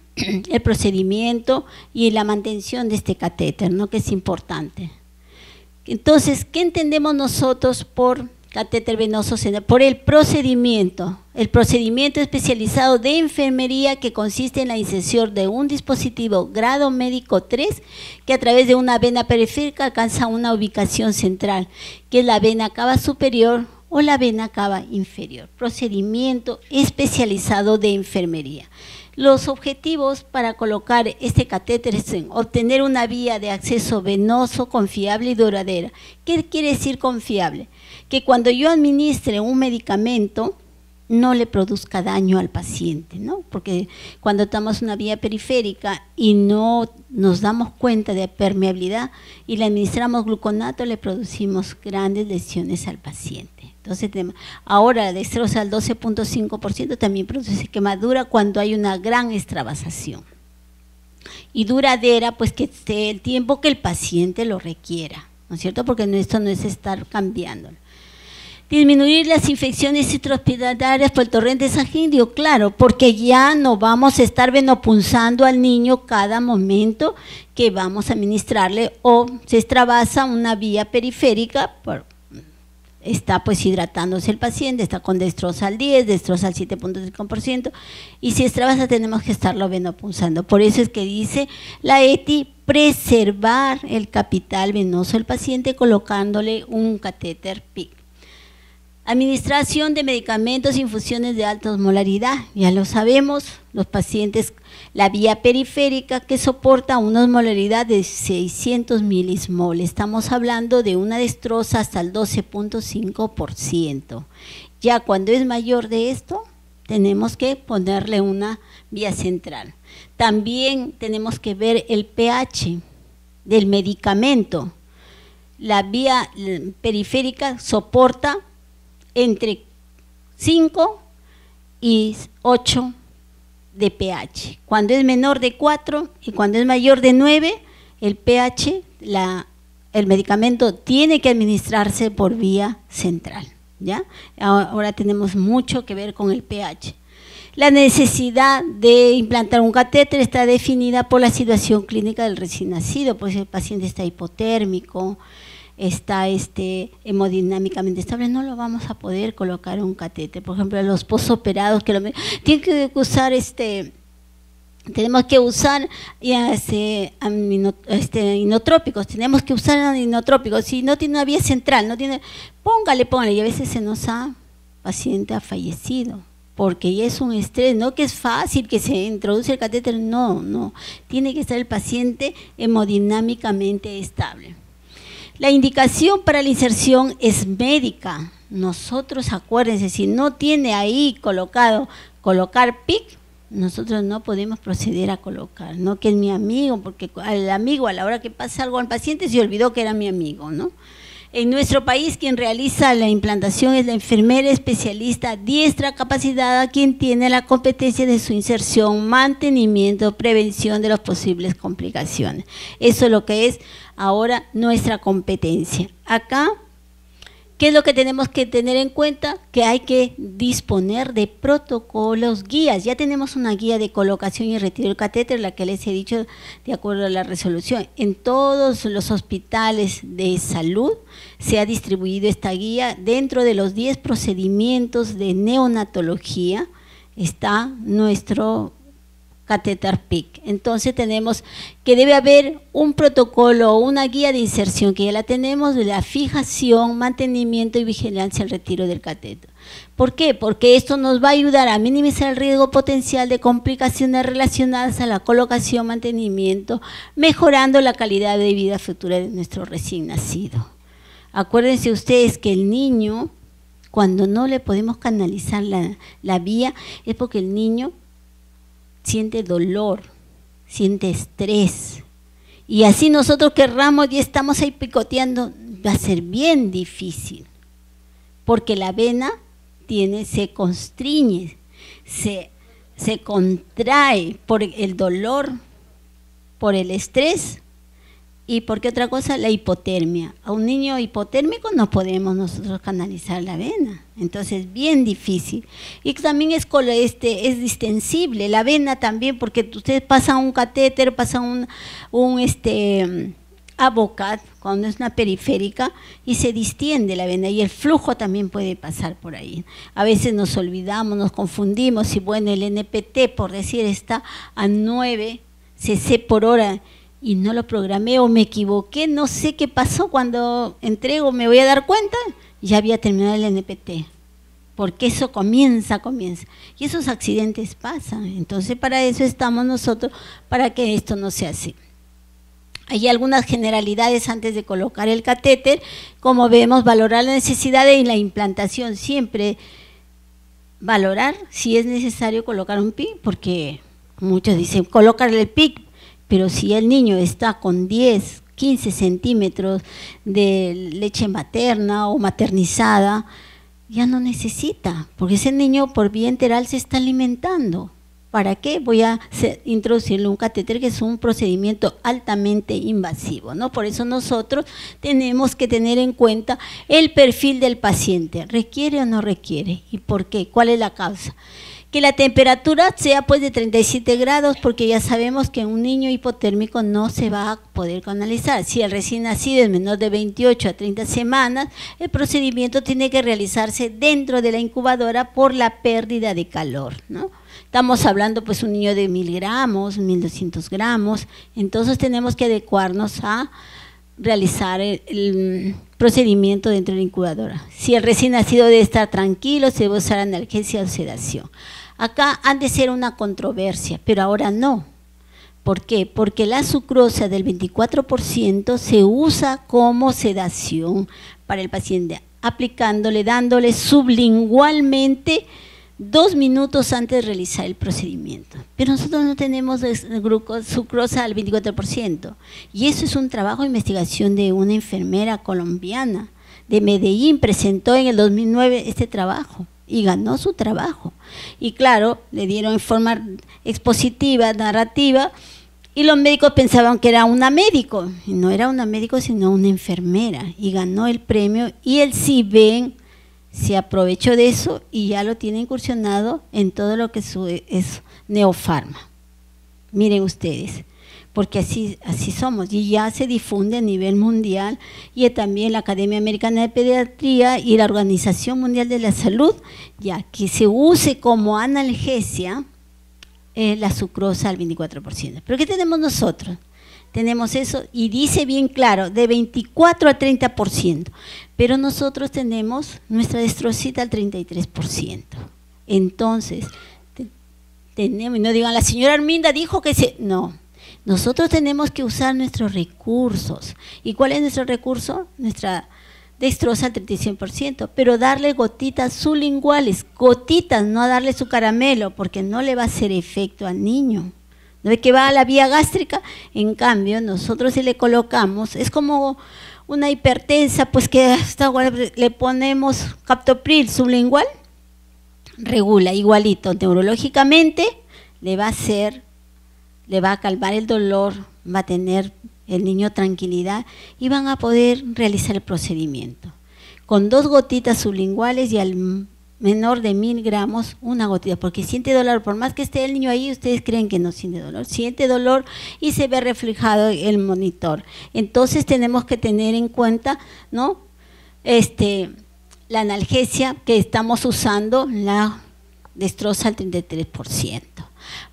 procedimiento y la mantención de este catéter, ¿no? Que es importante. Entonces, ¿qué entendemos nosotros por catéter venoso central? Por el procedimiento especializado de enfermería que consiste en la inserción de un dispositivo grado médico 3 que a través de una vena periférica alcanza una ubicación central, que es la vena cava superior o la vena cava inferior. Procedimiento especializado de enfermería. Los objetivos para colocar este catéter son obtener una vía de acceso venoso confiable y duradera. ¿Qué quiere decir confiable? Que cuando yo administre un medicamento no le produzca daño al paciente, ¿no? Porque cuando tomamos una vía periférica y no nos damos cuenta de permeabilidad y le administramos gluconato, le producimos grandes lesiones al paciente. Entonces, ahora la dextrosa al 12.5% también produce quemadura cuando hay una gran extravasación. Y duradera, pues que esté el tiempo que el paciente lo requiera, ¿no es cierto? Porque esto no es estar cambiándolo. Disminuir las infecciones intrahospitalarias por el torrente sanguíneo, claro, porque ya no vamos a estar venopunzando al niño cada momento que vamos a administrarle o se extravasa una vía periférica, está pues hidratándose el paciente, está con dextrosa al 10, dextrosa al 7.5%, y si extravasa tenemos que estarlo venopunzando. Por eso es que dice la ETI, preservar el capital venoso del paciente colocándole un catéter PIC. Administración de medicamentos, infusiones de alta osmolaridad, ya lo sabemos, los pacientes, la vía periférica que soporta una osmolaridad de 600 milismol, estamos hablando de una dextrosa hasta el 12.5%. Ya cuando es mayor de esto, tenemos que ponerle una vía central. También tenemos que ver el pH del medicamento. La vía periférica soporta entre 5 y 8 de pH. Cuando es menor de 4 y cuando es mayor de 9, el pH, el medicamento tiene que administrarse por vía central, ¿ya? Ahora tenemos mucho que ver con el pH. La necesidad de implantar un catéter está definida por la situación clínica del recién nacido, pues el paciente está hipotérmico, está hemodinámicamente estable, no lo vamos a poder colocar un catéter. Por ejemplo, los posoperados que tienen que usar tenemos que usar inotrópicos, tenemos que usar inotrópicos. Si no tiene una vía central, póngale, y a veces paciente ha fallecido, porque ya es un estrés, no que es fácil que se introduce el catéter, no, tiene que estar el paciente hemodinámicamente estable. La indicación para la inserción es médica. Nosotros, acuérdense, si no tiene ahí colocar PIC, nosotros no podemos proceder a colocar, no que es mi amigo, porque al amigo a la hora que pasa algo al paciente se olvidó que era mi amigo, ¿no? En nuestro país quien realiza la implantación es la enfermera especialista diestra capacitada, quien tiene la competencia de su inserción, mantenimiento, prevención de las posibles complicaciones. Eso es lo que es ahora nuestra competencia. Acá, ¿qué es lo que tenemos que tener en cuenta? Que hay que disponer de protocolos, guías. Ya tenemos una guía de colocación y retiro del catéter, la que les he dicho de acuerdo a la resolución. En todos los hospitales de salud se ha distribuido esta guía. Dentro de los 10 procedimientos de neonatología está nuestro catéter PIC. Entonces tenemos que debe haber un protocolo o una guía de inserción, que ya la tenemos, de la fijación, mantenimiento y vigilancia al retiro del catéter. ¿Por qué? Porque esto nos va a ayudar a minimizar el riesgo potencial de complicaciones relacionadas a la colocación, mantenimiento, mejorando la calidad de vida futura de nuestro recién nacido. Acuérdense ustedes que el niño, cuando no le podemos canalizar la vía, es porque el niño siente dolor, siente estrés, y así nosotros querramos y estamos ahí picoteando, va a ser bien difícil, porque la vena se constriñe, se contrae por el dolor, por el estrés, y por qué otra cosa, la hipotermia. A un niño hipotérmico no podemos nosotros canalizar la vena, entonces bien difícil. Y también es distensible la vena también, porque ustedes pasan un catéter, pasan un Avocat, cuando es una periférica, y se distiende la vena, y el flujo también puede pasar por ahí. A veces nos olvidamos, nos confundimos, y bueno, el NPT, por decir, está a 9 cc por hora, y no lo programé o me equivoqué, no sé qué pasó, cuando entrego me voy a dar cuenta, ya había terminado el NPT, porque eso comienza, y esos accidentes pasan. Entonces para eso estamos nosotros, para que esto no sea así. Hay algunas generalidades antes de colocar el catéter, como vemos, valorar la necesidad de la implantación, siempre valorar si es necesario colocar un PIC, porque muchos dicen, colócale el PIC, pero si el niño está con 10, 15 centímetros de leche materna o maternizada, ya no necesita, porque ese niño por vía enteral se está alimentando. ¿Para qué voy a introducirle un catéter, que es un procedimiento altamente invasivo, ¿no? Por eso nosotros tenemos que tener en cuenta el perfil del paciente, ¿requiere o no requiere? ¿Y por qué? ¿Cuál es la causa? Que la temperatura sea pues de 37 grados, porque ya sabemos que un niño hipotérmico no se va a poder canalizar. Si el recién nacido es menor de 28 a 30 semanas, el procedimiento tiene que realizarse dentro de la incubadora por la pérdida de calor, ¿no? Estamos hablando pues un niño de 1000 gramos, 1200 gramos, entonces tenemos que adecuarnos a realizar el procedimiento dentro de la incubadora. Si el recién nacido debe estar tranquilo, se debe usar analgesia o sedación. Acá han de ser una controversia, pero ahora no. ¿Por qué? Porque la sucrosa del 24% se usa como sedación para el paciente, dándole sublingualmente 2 minutos antes de realizar el procedimiento. Pero nosotros no tenemos sucrosa al 24%. Y eso es un trabajo de investigación de una enfermera colombiana de Medellín, presentó en el 2009 este trabajo y ganó su trabajo. Y claro, le dieron en forma expositiva, narrativa, y los médicos pensaban que era una médico, y no era una médico sino una enfermera, y ganó el premio, y el CIBEN se aprovechó de eso y ya lo tiene incursionado en todo lo que es Neopharma. Miren ustedes, porque así somos, y ya se difunde a nivel mundial, y también la Academia Americana de Pediatría y la Organización Mundial de la Salud, ya que se use como analgesia la sucrosa al 24%. ¿Pero qué tenemos nosotros? Tenemos eso, y dice bien claro, de 24 a 30%, pero nosotros tenemos nuestra destrocita al 33%. Entonces, tenemos, y no digan, la señora Arminda dijo que se... No, nosotros tenemos que usar nuestros recursos. ¿Y cuál es nuestro recurso? Nuestra destroza al 35%, pero darle gotitas sublinguales, gotitas, no darle su caramelo, porque no le va a hacer efecto al niño. ¿No es que va a la vía gástrica? En cambio, nosotros si le colocamos, es como una hipertensa, pues que hasta le ponemos captopril sublingual, regula igualito, neurológicamente le va a calmar el dolor, va a tener el niño tranquilidad y van a poder realizar el procedimiento. Con 2 gotitas sublinguales y al menor de 1000 gramos, una gotita, porque siente dolor, por más que esté el niño ahí, ustedes creen que no siente dolor y se ve reflejado el monitor. Entonces tenemos que tener en cuenta, ¿no? La analgesia que estamos usando, la destroza al 33%.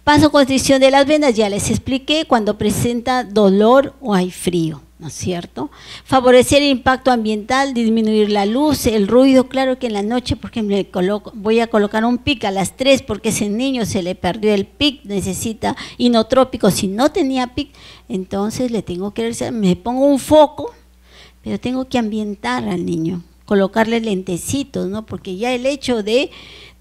Vasoconstricción de las venas, ya les expliqué, cuando presenta dolor o hay frío, ¿no es cierto? Favorecer el impacto ambiental, disminuir la luz, el ruido. Claro que en la noche, por ejemplo, voy a colocar un PIC a las 3 porque ese niño se le perdió el PIC, necesita inotrópico. Si no tenía PIC, entonces me pongo un foco, pero tengo que ambientar al niño, colocarle lentecitos, ¿no? Porque ya el hecho de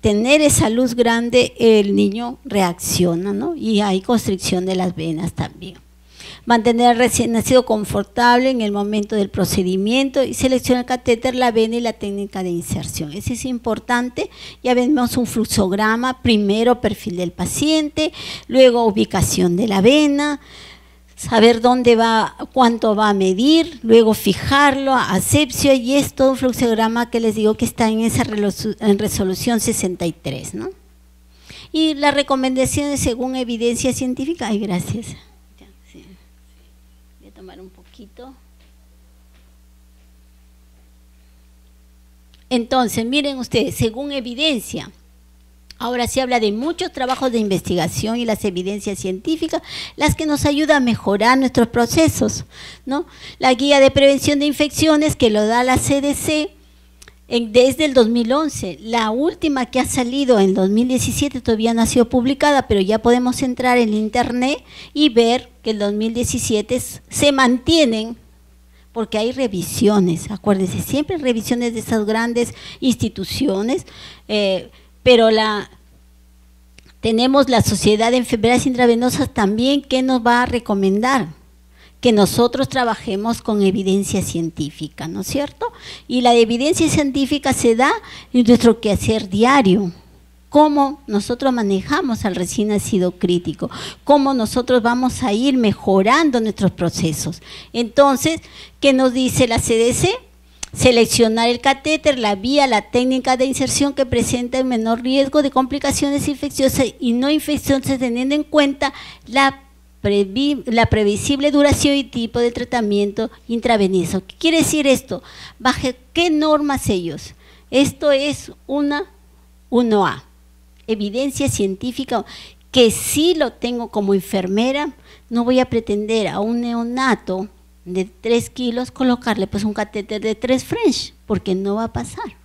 tener esa luz grande, el niño reacciona, ¿no? Y hay constricción de las venas también. Mantener al recién nacido confortable en el momento del procedimiento y seleccionar el catéter, la vena y la técnica de inserción. Eso es importante. Ya vemos un fluxograma, primero perfil del paciente, luego ubicación de la vena, saber dónde va, cuánto va a medir, luego fijarlo, asepsia, y es todo un fluxograma que les digo que está en esa resolución 63, ¿no? Y las recomendaciones según evidencia científica. Ay, gracias. Ya, sí. Voy a tomar un poquito. Entonces, miren ustedes, según evidencia. Ahora se habla de muchos trabajos de investigación y las evidencias científicas, las que nos ayudan a mejorar nuestros procesos, ¿no? La guía de prevención de infecciones que lo da la CDC desde el 2011. La última que ha salido en 2017 todavía no ha sido publicada, pero ya podemos entrar en internet y ver que el 2017 se mantienen, porque hay revisiones, acuérdense, siempre hay revisiones de esas grandes instituciones, pero tenemos la Sociedad de Enfermedades Intravenosas también que nos va a recomendar que nosotros trabajemos con evidencia científica, ¿no es cierto? Y la evidencia científica se da en nuestro quehacer diario, cómo nosotros manejamos al recién nacido crítico, cómo nosotros vamos a ir mejorando nuestros procesos. Entonces, ¿qué nos dice la CDC? Seleccionar el catéter, la vía, la técnica de inserción que presenta el menor riesgo de complicaciones infecciosas y no infecciosas, teniendo en cuenta la previsible duración y tipo de tratamiento intravenoso. ¿Qué quiere decir esto? ¿Bajo qué normas ellos? Esto es 1A, evidencia científica, que sí lo tengo como enfermera. No voy a pretender a un neonato de 3 kilos colocarle pues un catéter de 3 French, porque no va a pasar.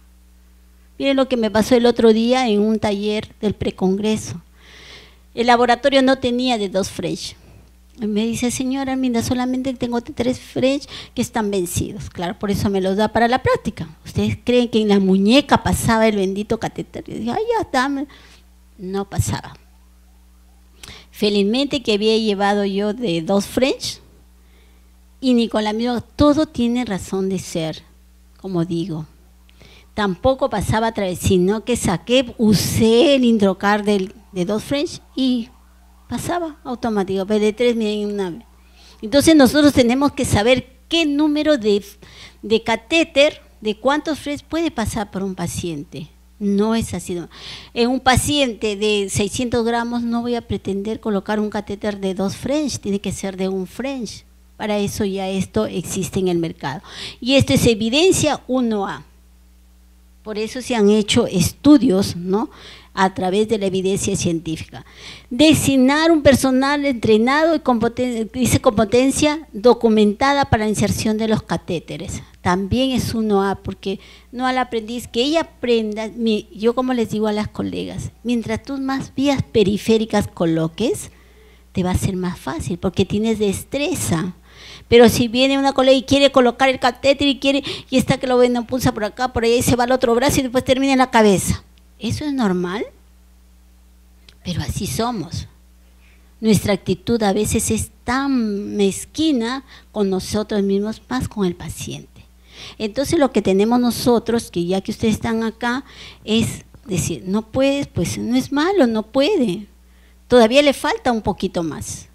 Miren lo que me pasó el otro día en un taller del precongreso. El laboratorio no tenía de 2 French. Y me dice, señora Arminda, solamente tengo 3 French que están vencidos. Claro, por eso me los da para la práctica. ¿Ustedes creen que en la muñeca pasaba el bendito catéter? Y dije, ay, ya está. No pasaba. Felizmente que había llevado yo de 2 French, y ni con la misma, todo tiene razón de ser, como digo. Tampoco pasaba a través, sino que usé el Indrocar de 2 French y pasaba automático, pero de 3 miren una vez. Entonces nosotros tenemos que saber qué número de catéter, de cuántos French puede pasar por un paciente. No es así. En un paciente de 600 gramos no voy a pretender colocar un catéter de 2 French, tiene que ser de 1 French. Para eso ya esto existe en el mercado. Y esto es evidencia 1A. Por eso se han hecho estudios, ¿no?, a través de la evidencia científica. Designar un personal entrenado y con potencia documentada para la inserción de los catéteres. También es 1A, porque no al aprendiz, que ella aprenda, yo como les digo a las colegas, mientras tú más vías periféricas coloques, te va a ser más fácil, porque tienes destreza. Pero si viene una colega y quiere colocar el catéter y está que lo ven, pulsa por acá, por allá, y se va al otro brazo y después termina en la cabeza. ¿Eso es normal? Pero así somos. Nuestra actitud a veces es tan mezquina con nosotros mismos, más con el paciente. Entonces lo que tenemos nosotros, que ya que ustedes están acá, es decir, no puedes, pues no es malo, no puede. Todavía le falta un poquito más.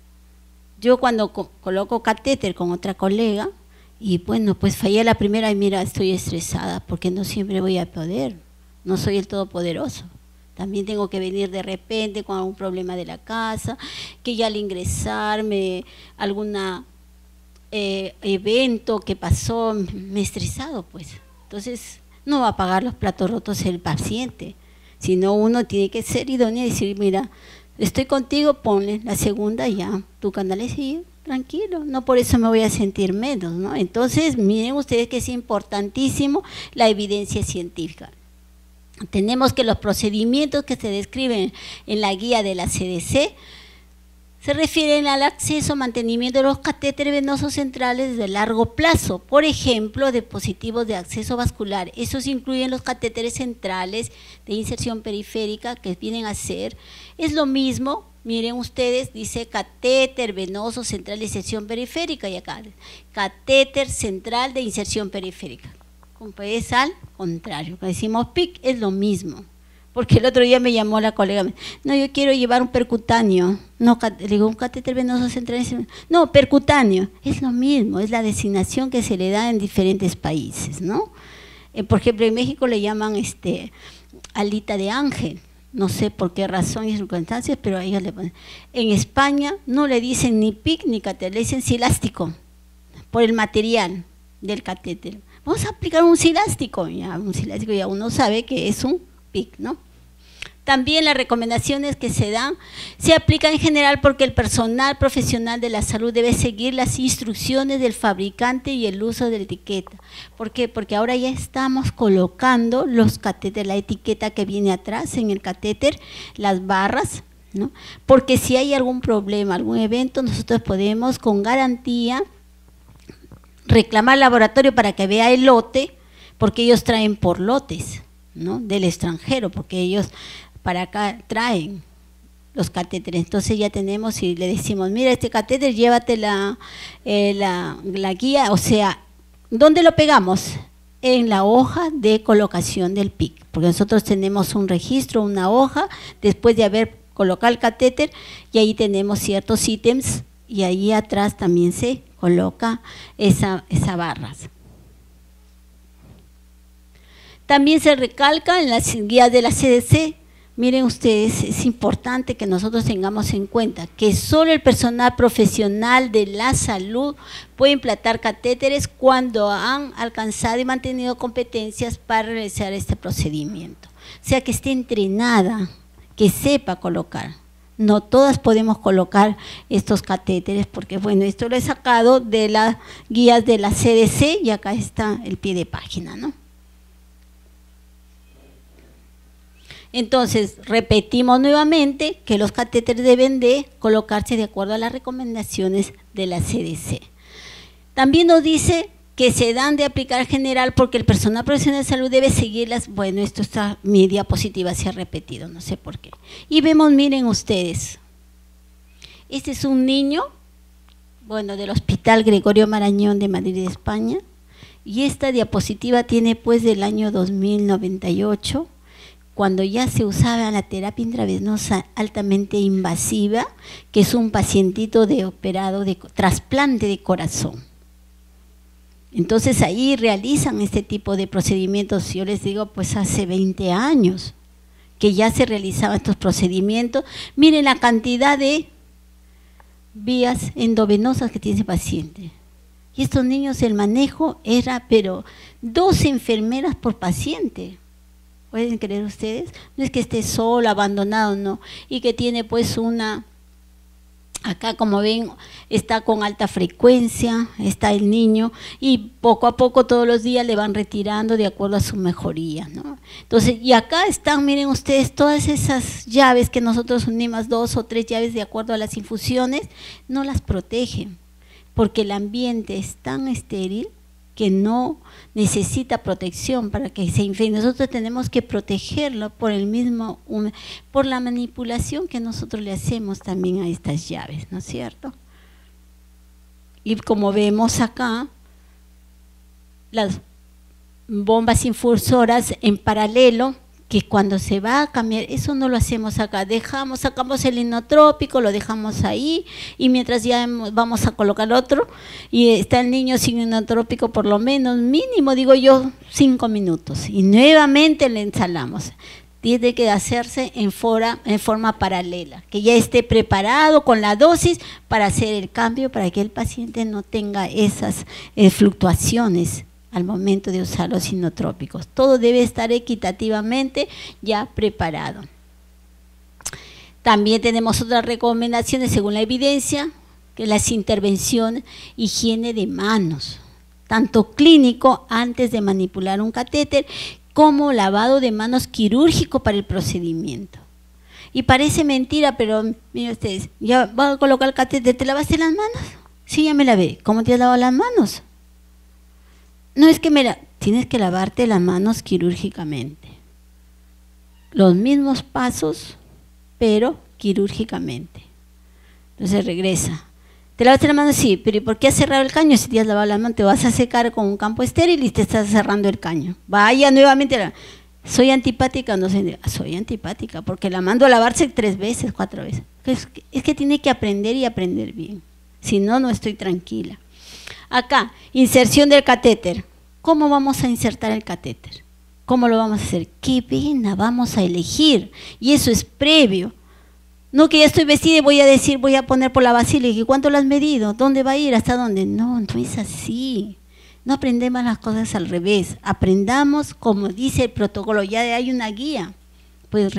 Yo cuando coloco catéter con otra colega, y bueno, pues fallé la primera y mira, estoy estresada, porque no siempre voy a poder. No soy el todopoderoso. También tengo que venir de repente con algún problema de la casa, que ya al ingresarme, algún evento que pasó, me he estresado, pues. Entonces, no va a pagar los platos rotos el paciente, sino uno tiene que ser idóneo y decir, mira, estoy contigo, ponle la segunda ya, tu canal es seguir, tranquilo, no por eso me voy a sentir menos, ¿no? Entonces, miren ustedes que es importantísimo la evidencia científica. Tenemos que los procedimientos que se describen en la guía de la CDC se refieren al acceso o mantenimiento de los catéteres venosos centrales de largo plazo, por ejemplo, dispositivos de acceso vascular. Esos incluyen los catéteres centrales de inserción periférica, que vienen a ser, es lo mismo, miren ustedes, dice catéter venoso central de inserción periférica, y acá, catéter central de inserción periférica. Es al contrario, cuando decimos PIC es lo mismo, porque el otro día me llamó la colega, no, yo quiero llevar un percutáneo, no, le digo, un catéter venoso central, no, percutáneo, es lo mismo, es la designación que se le da en diferentes países, ¿no? Por ejemplo, en México le llaman alita de ángel, no sé por qué razón y circunstancias, pero a ellos le ponen. En España no le dicen ni PIC ni catéter, le dicen silástico, por el material del catéter. Vamos a aplicar un silástico, ya uno sabe que es un PIC, ¿no? También las recomendaciones que se dan se aplican en general porque el personal profesional de la salud debe seguir las instrucciones del fabricante y el uso de la etiqueta. ¿Por qué? Porque ahora ya estamos colocando los catéteres, la etiqueta que viene atrás en el catéter, las barras, ¿no? Porque si hay algún problema, algún evento, nosotros podemos con garantía reclamar al laboratorio para que vea el lote, porque ellos traen por lotes, ¿no?, del extranjero, porque ellos para acá traen los catéteres. Entonces ya tenemos y le decimos, mira, este catéter, llévate la guía, o sea, ¿dónde lo pegamos? En la hoja de colocación del PIC, porque nosotros tenemos un registro, una hoja, después de haber colocado el catéter, y ahí tenemos ciertos ítems, y ahí atrás también se coloca esa barras. También se recalca en las guías de la CDC, miren ustedes, es importante que nosotros tengamos en cuenta que solo el personal profesional de la salud puede implantar catéteres cuando han alcanzado y mantenido competencias para realizar este procedimiento. O sea, que esté entrenada, que sepa colocar. No todas podemos colocar estos catéteres porque, bueno, esto lo he sacado de las guías de la CDC y acá está el pie de página, ¿no? Entonces, repetimos nuevamente que los catéteres deben de colocarse de acuerdo a las recomendaciones de la CDC. También nos dice que se dan de aplicar general porque el personal profesional de salud debe seguirlas. Bueno, esto está, mi diapositiva se ha repetido, no sé por qué. Y vemos, miren ustedes, este es un niño, bueno, del Hospital Gregorio Marañón de Madrid, España, y esta diapositiva tiene pues del año 2098, cuando ya se usaba la terapia intravenosa altamente invasiva, que es un pacientito de operado de trasplante de corazón. Entonces ahí realizan este tipo de procedimientos, yo les digo, pues hace 20 años que ya se realizaban estos procedimientos. Miren la cantidad de vías endovenosas que tiene ese paciente. Y estos niños, el manejo era, pero 12 enfermeras por paciente. ¿Pueden creer ustedes? No es que esté solo, abandonado, no. Y que tiene pues una, acá como ven, está con alta frecuencia, está el niño, y poco a poco todos los días le van retirando de acuerdo a su mejoría, ¿no? Entonces, y acá están, miren ustedes, todas esas llaves que nosotros unimos, 2 o 3 llaves de acuerdo a las infusiones, no las protegen, porque el ambiente es tan estéril que no necesita protección para que se infecte. Nosotros tenemos que protegerlo por el mismo, por la manipulación que nosotros le hacemos también a estas llaves, ¿no es cierto? Y como vemos acá, las bombas infusoras en paralelo, que cuando se va a cambiar, eso no lo hacemos acá, sacamos el inotrópico, lo dejamos ahí, y mientras ya vamos a colocar otro, y está el niño sin inotrópico por lo menos, mínimo, digo yo, 5 minutos, y nuevamente le ensalamos. Tiene que hacerse en forma paralela, que ya esté preparado con la dosis para hacer el cambio, para que el paciente no tenga esas fluctuaciones al momento de usar los inotrópicos. Todo debe estar equitativamente ya preparado. También tenemos otras recomendaciones según la evidencia, que las intervenciones, higiene de manos, tanto clínico antes de manipular un catéter, como lavado de manos quirúrgico para el procedimiento. Y parece mentira, pero miren ustedes, ya va a colocar el catéter, ¿te lavaste las manos? Sí, ya me lavé. ¿Cómo te has lavado las manos? No es que tienes que lavarte las manos quirúrgicamente. Los mismos pasos, pero quirúrgicamente. Entonces regresa. ¿Te lavaste las manos? Sí, pero ¿y por qué has cerrado el caño? Si te has lavado las manos, te vas a secar con un campo estéril y te estás cerrando el caño. Vaya nuevamente. ¿Soy antipática? No sé. Soy antipática porque la mando a lavarse 3 veces, 4 veces. Es que tiene que aprender y aprender bien. Si no, no estoy tranquila. Acá, inserción del catéter. ¿Cómo vamos a insertar el catéter? ¿Cómo lo vamos a hacer? ¿Qué vena vamos a elegir? Y eso es previo. No que ya estoy vestida y voy a decir, voy a poner por la basílica. ¿Y cuánto lo has medido? ¿Dónde va a ir? ¿Hasta dónde? No, no es así. No aprendemos las cosas al revés. Aprendamos como dice el protocolo. Ya hay una guía. Pues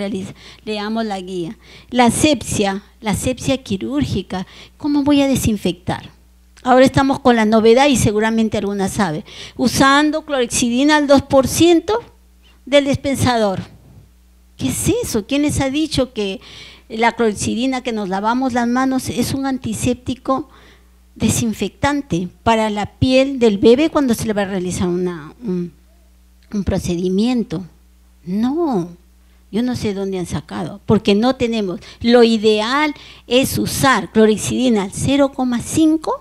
leamos la guía. La asepsia quirúrgica. ¿Cómo voy a desinfectar? Ahora estamos con la novedad y seguramente alguna sabe. Usando clorhexidina al 2% del dispensador. ¿Qué es eso? ¿Quién les ha dicho que la clorhexidina, que nos lavamos las manos, es un antiséptico desinfectante para la piel del bebé cuando se le va a realizar un procedimiento? No, yo no sé dónde han sacado, porque no tenemos. Lo ideal es usar clorhexidina al 0,5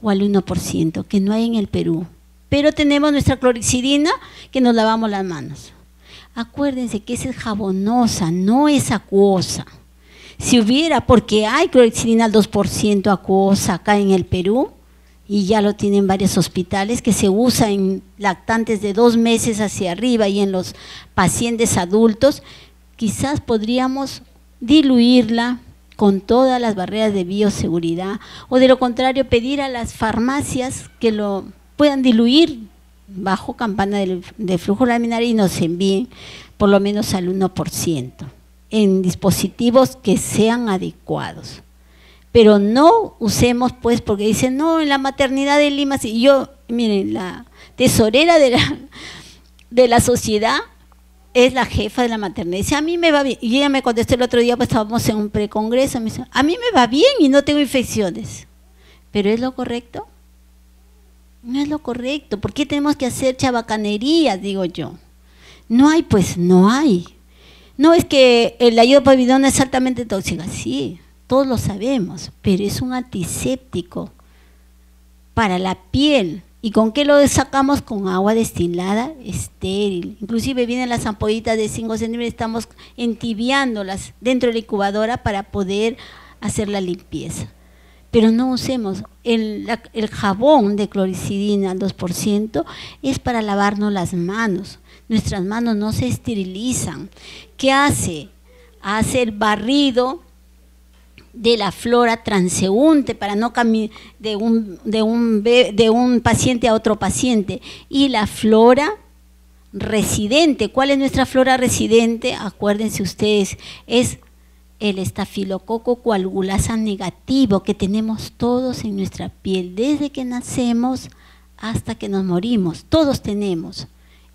o al 1%, que no hay en el Perú. Pero tenemos nuestra clorhexidina que nos lavamos las manos. Acuérdense que esa es jabonosa, no es acuosa. Si hubiera, porque hay clorhexidina al 2% acuosa acá en el Perú, y ya lo tienen varios hospitales, que se usa en lactantes de 2 meses hacia arriba y en los pacientes adultos, quizás podríamos diluirla con todas las barreras de bioseguridad, o de lo contrario pedir a las farmacias que lo puedan diluir bajo campana de flujo laminar y nos envíen por lo menos al 1% en dispositivos que sean adecuados. Pero no usemos, pues, porque dicen, no, en la maternidad de Lima, y yo, miren, la tesorera de la sociedad es la jefa de la maternidad. Dice, a mí me va bien. Y ella me contestó el otro día, pues estábamos en un precongreso, me dice, a mí me va bien y no tengo infecciones. ¿Pero es lo correcto? No es lo correcto. ¿Por qué tenemos que hacer chabacanerías, digo yo? No hay, pues no hay. No es que la iodopovidona es altamente tóxica, sí, todos lo sabemos, pero es un antiséptico para la piel. ¿Y con qué lo sacamos? Con agua destilada estéril. Inclusive vienen las ampollitas de 5 centímetros, estamos entibiándolas dentro de la incubadora para poder hacer la limpieza. pero no usemos. El jabón de clorexidina al 2% es para lavarnos las manos. Nuestras manos no se esterilizan. ¿Qué hace? Hace el barrido de la flora transeúnte para no caminar de un paciente a otro paciente. Y la flora residente. ¿Cuál es nuestra flora residente? Acuérdense ustedes, es el estafilococo coagulasa negativo que tenemos todos en nuestra piel, desde que nacemos hasta que nos morimos. Todos tenemos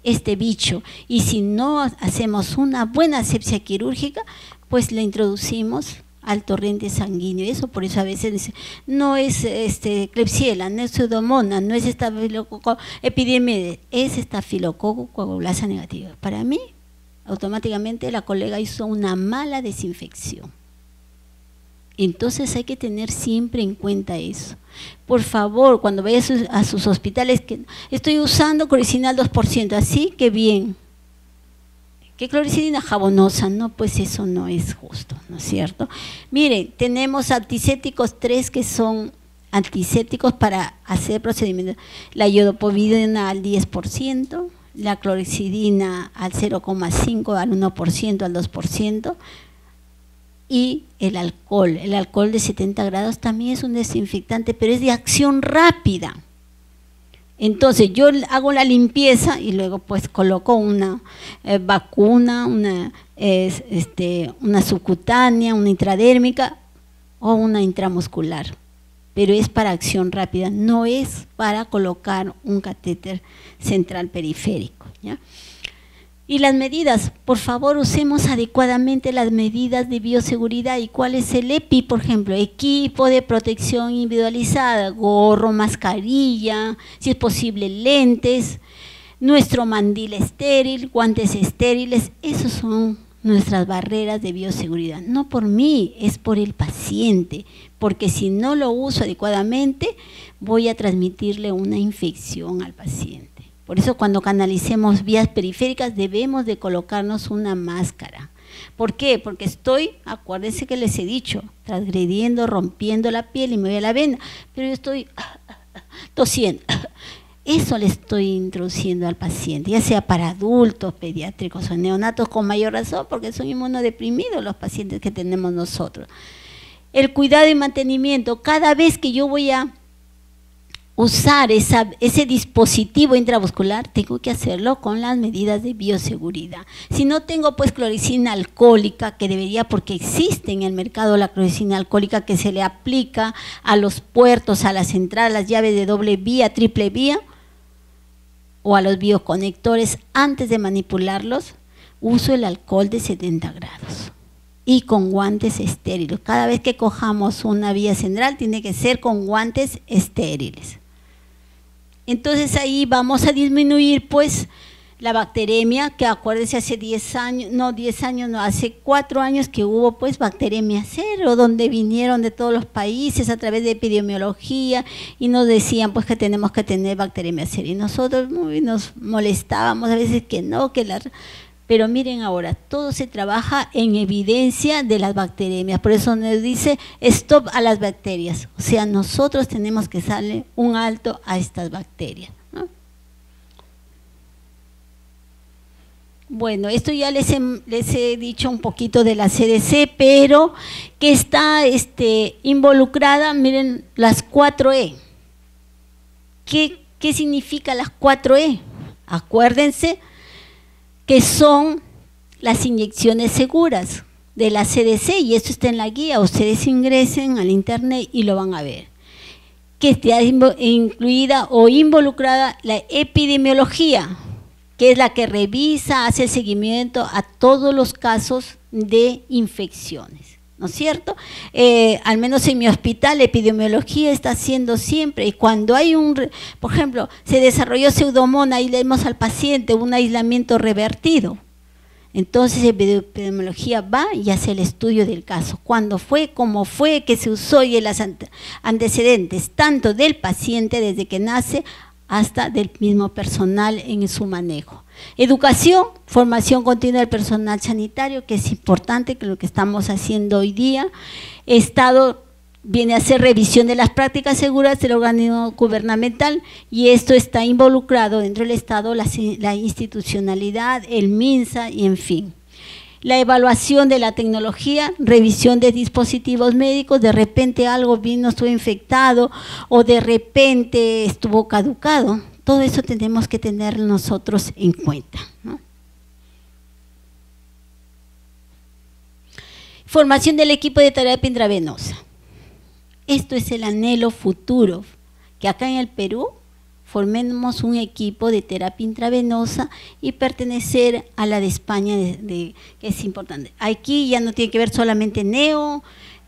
este bicho, y si no hacemos una buena asepsia quirúrgica, pues le introducimos al torrente sanguíneo. Eso por eso a veces dice, no es Klebsiella, no es Pseudomonas, no es estafilococo epidemides, es estafilococo coagulasa negativa. Para mí, automáticamente la colega hizo una mala desinfección. Entonces hay que tener siempre en cuenta eso. Por favor, cuando vaya a sus hospitales, que estoy usando clorexidina al 2%, así que bien. ¿Qué clorexidina jabonosa? No, pues eso no es justo, ¿no es cierto? Miren, tenemos antisépticos 3 que son antisépticos para hacer procedimientos. La iodopovidina al 10%, la clorexidina al 0,5%, al 1%, al 2%, y el alcohol de 70 grados también es un desinfectante, pero es de acción rápida. Entonces yo hago la limpieza y luego pues coloco una vacuna, una subcutánea, una intradérmica o una intramuscular, pero es para acción rápida, no es para colocar un catéter central periférico, ¿ya? Y las medidas, por favor, usemos adecuadamente las medidas de bioseguridad. ¿Y cuál es el EPI? Por ejemplo, equipo de protección individualizada, gorro, mascarilla, si es posible lentes, nuestro mandil estéril, guantes estériles. Esos son nuestras barreras de bioseguridad. No por mí, es por el paciente, porque si no lo uso adecuadamente, voy a transmitirle una infección al paciente. Por eso cuando canalicemos vías periféricas debemos de colocarnos una máscara. ¿Por qué? Porque estoy, acuérdense que les he dicho, transgrediendo, rompiendo la piel y me voy a la vena, pero yo estoy tosiendo. Eso le estoy introduciendo al paciente, ya sea para adultos, pediátricos o neonatos, con mayor razón, porque son inmunodeprimidos los pacientes que tenemos nosotros. El cuidado y mantenimiento, cada vez que yo voy a usar ese dispositivo intravascular, tengo que hacerlo con las medidas de bioseguridad. Si no tengo pues clorexidina alcohólica, que debería, porque existe en el mercado la clorexidina alcohólica que se le aplica a los puertos, a las entradas, las llaves de doble vía, triple vía, o a los bioconectores, antes de manipularlos, uso el alcohol de 70 grados. Y con guantes estériles. Cada vez que cojamos una vía central, tiene que ser con guantes estériles. Entonces ahí vamos a disminuir pues la bacteremia, que acuérdense hace 10 años, hace 4 años que hubo pues bacteremia cero, donde vinieron de todos los países a través de epidemiología y nos decían pues que tenemos que tener bacteremia cero. Y nosotros nos molestábamos a veces que no, pero miren ahora, todo se trabaja en evidencia de las bacteremias, por eso nos dice stop a las bacterias, o sea, nosotros tenemos que darle un alto a estas bacterias, ¿no? Bueno, esto ya les he dicho un poquito de la CDC, pero que está involucrada, miren, las 4E. ¿Qué significa las 4E? Acuérdense que son las inyecciones seguras de la CDC, y esto está en la guía, ustedes ingresen al internet y lo van a ver. Que está incluida o involucrada la epidemiología, que es la que revisa, hace el seguimiento a todos los casos de infecciones, ¿no es cierto? Al menos en mi hospital, la epidemiología está haciendo siempre, y cuando hay por ejemplo, se desarrolló Pseudomonas y le damos al paciente un aislamiento revertido, entonces la epidemiología va y hace el estudio del caso, cuándo fue, cómo fue, qué se usó y los antecedentes, tanto del paciente desde que nace hasta del mismo personal en su manejo. Educación, formación continua del personal sanitario, que es importante, que es lo que estamos haciendo hoy día. He estado viene a hacer revisión de las prácticas seguras del organismo gubernamental, y esto está involucrado dentro del Estado, la institucionalidad, el MINSA y en fin. La evaluación de la tecnología, revisión de dispositivos médicos, de repente algo vino, estuvo infectado o de repente estuvo caducado. Todo eso tenemos que tener nosotros en cuenta, ¿no? Formación del equipo de terapia intravenosa. Esto es el anhelo futuro, que acá en el Perú formemos un equipo de terapia intravenosa y pertenecer a la de España, que es importante. Aquí ya no tiene que ver solamente neo,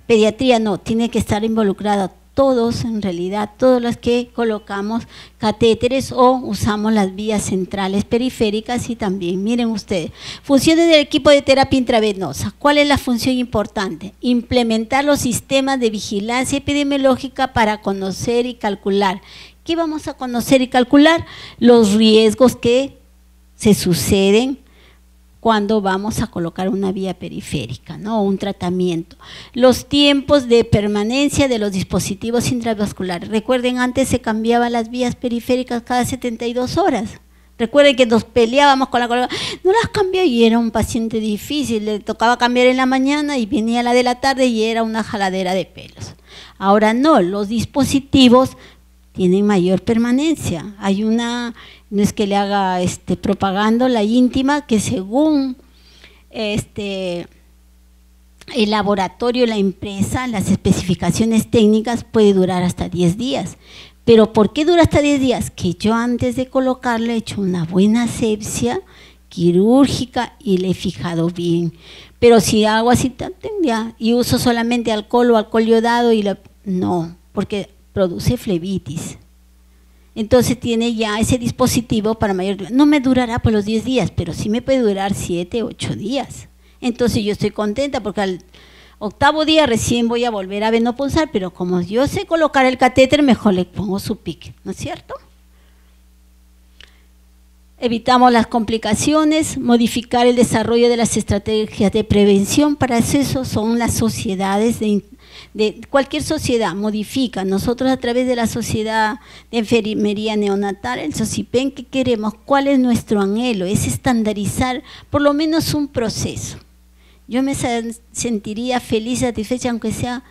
pediatría, no, tiene que estar involucrada todos, en realidad, todos los que colocamos catéteres o usamos las vías centrales periféricas y también, miren ustedes, funciones del equipo de terapia intravenosa. ¿Cuál es la función importante? Implementar los sistemas de vigilancia epidemiológica para conocer y calcular. ¿Qué vamos a conocer y calcular? Los riesgos que se suceden cuando vamos a colocar una vía periférica, ¿no? Un tratamiento. Los tiempos de permanencia de los dispositivos intravasculares. Recuerden, antes se cambiaban las vías periféricas cada 72 horas. Recuerden que nos peleábamos con la colega, no las cambió y era un paciente difícil, le tocaba cambiar en la mañana y venía la de la tarde y era una jaladera de pelos. Ahora no, los dispositivos tienen mayor permanencia. Hay una, no es que le haga propaganda, la íntima, que según el laboratorio, la empresa, las especificaciones técnicas, puede durar hasta 10 días. ¿Pero por qué dura hasta 10 días? Que yo antes de colocarlo he hecho una buena asepsia quirúrgica y le he fijado bien. Pero si hago así ya, y uso solamente alcohol o alcohol iodado, no, porque produce flebitis. Entonces tiene ya ese dispositivo para mayor, no me durará por los 10 días, pero sí me puede durar 7, 8 días. Entonces yo estoy contenta porque al 8º día recién voy a volver a venopunzar, pero como yo sé colocar el catéter, mejor le pongo su PIC, ¿no es cierto? Evitamos las complicaciones, modificar el desarrollo de las estrategias de prevención. Para eso son las sociedades de cualquier sociedad, modifica. Nosotros a través de la Sociedad de Enfermería Neonatal, el SOCIPEN, ¿qué queremos? ¿Cuál es nuestro anhelo? Es estandarizar por lo menos un proceso. Yo me sentiría feliz, satisfecha, aunque sea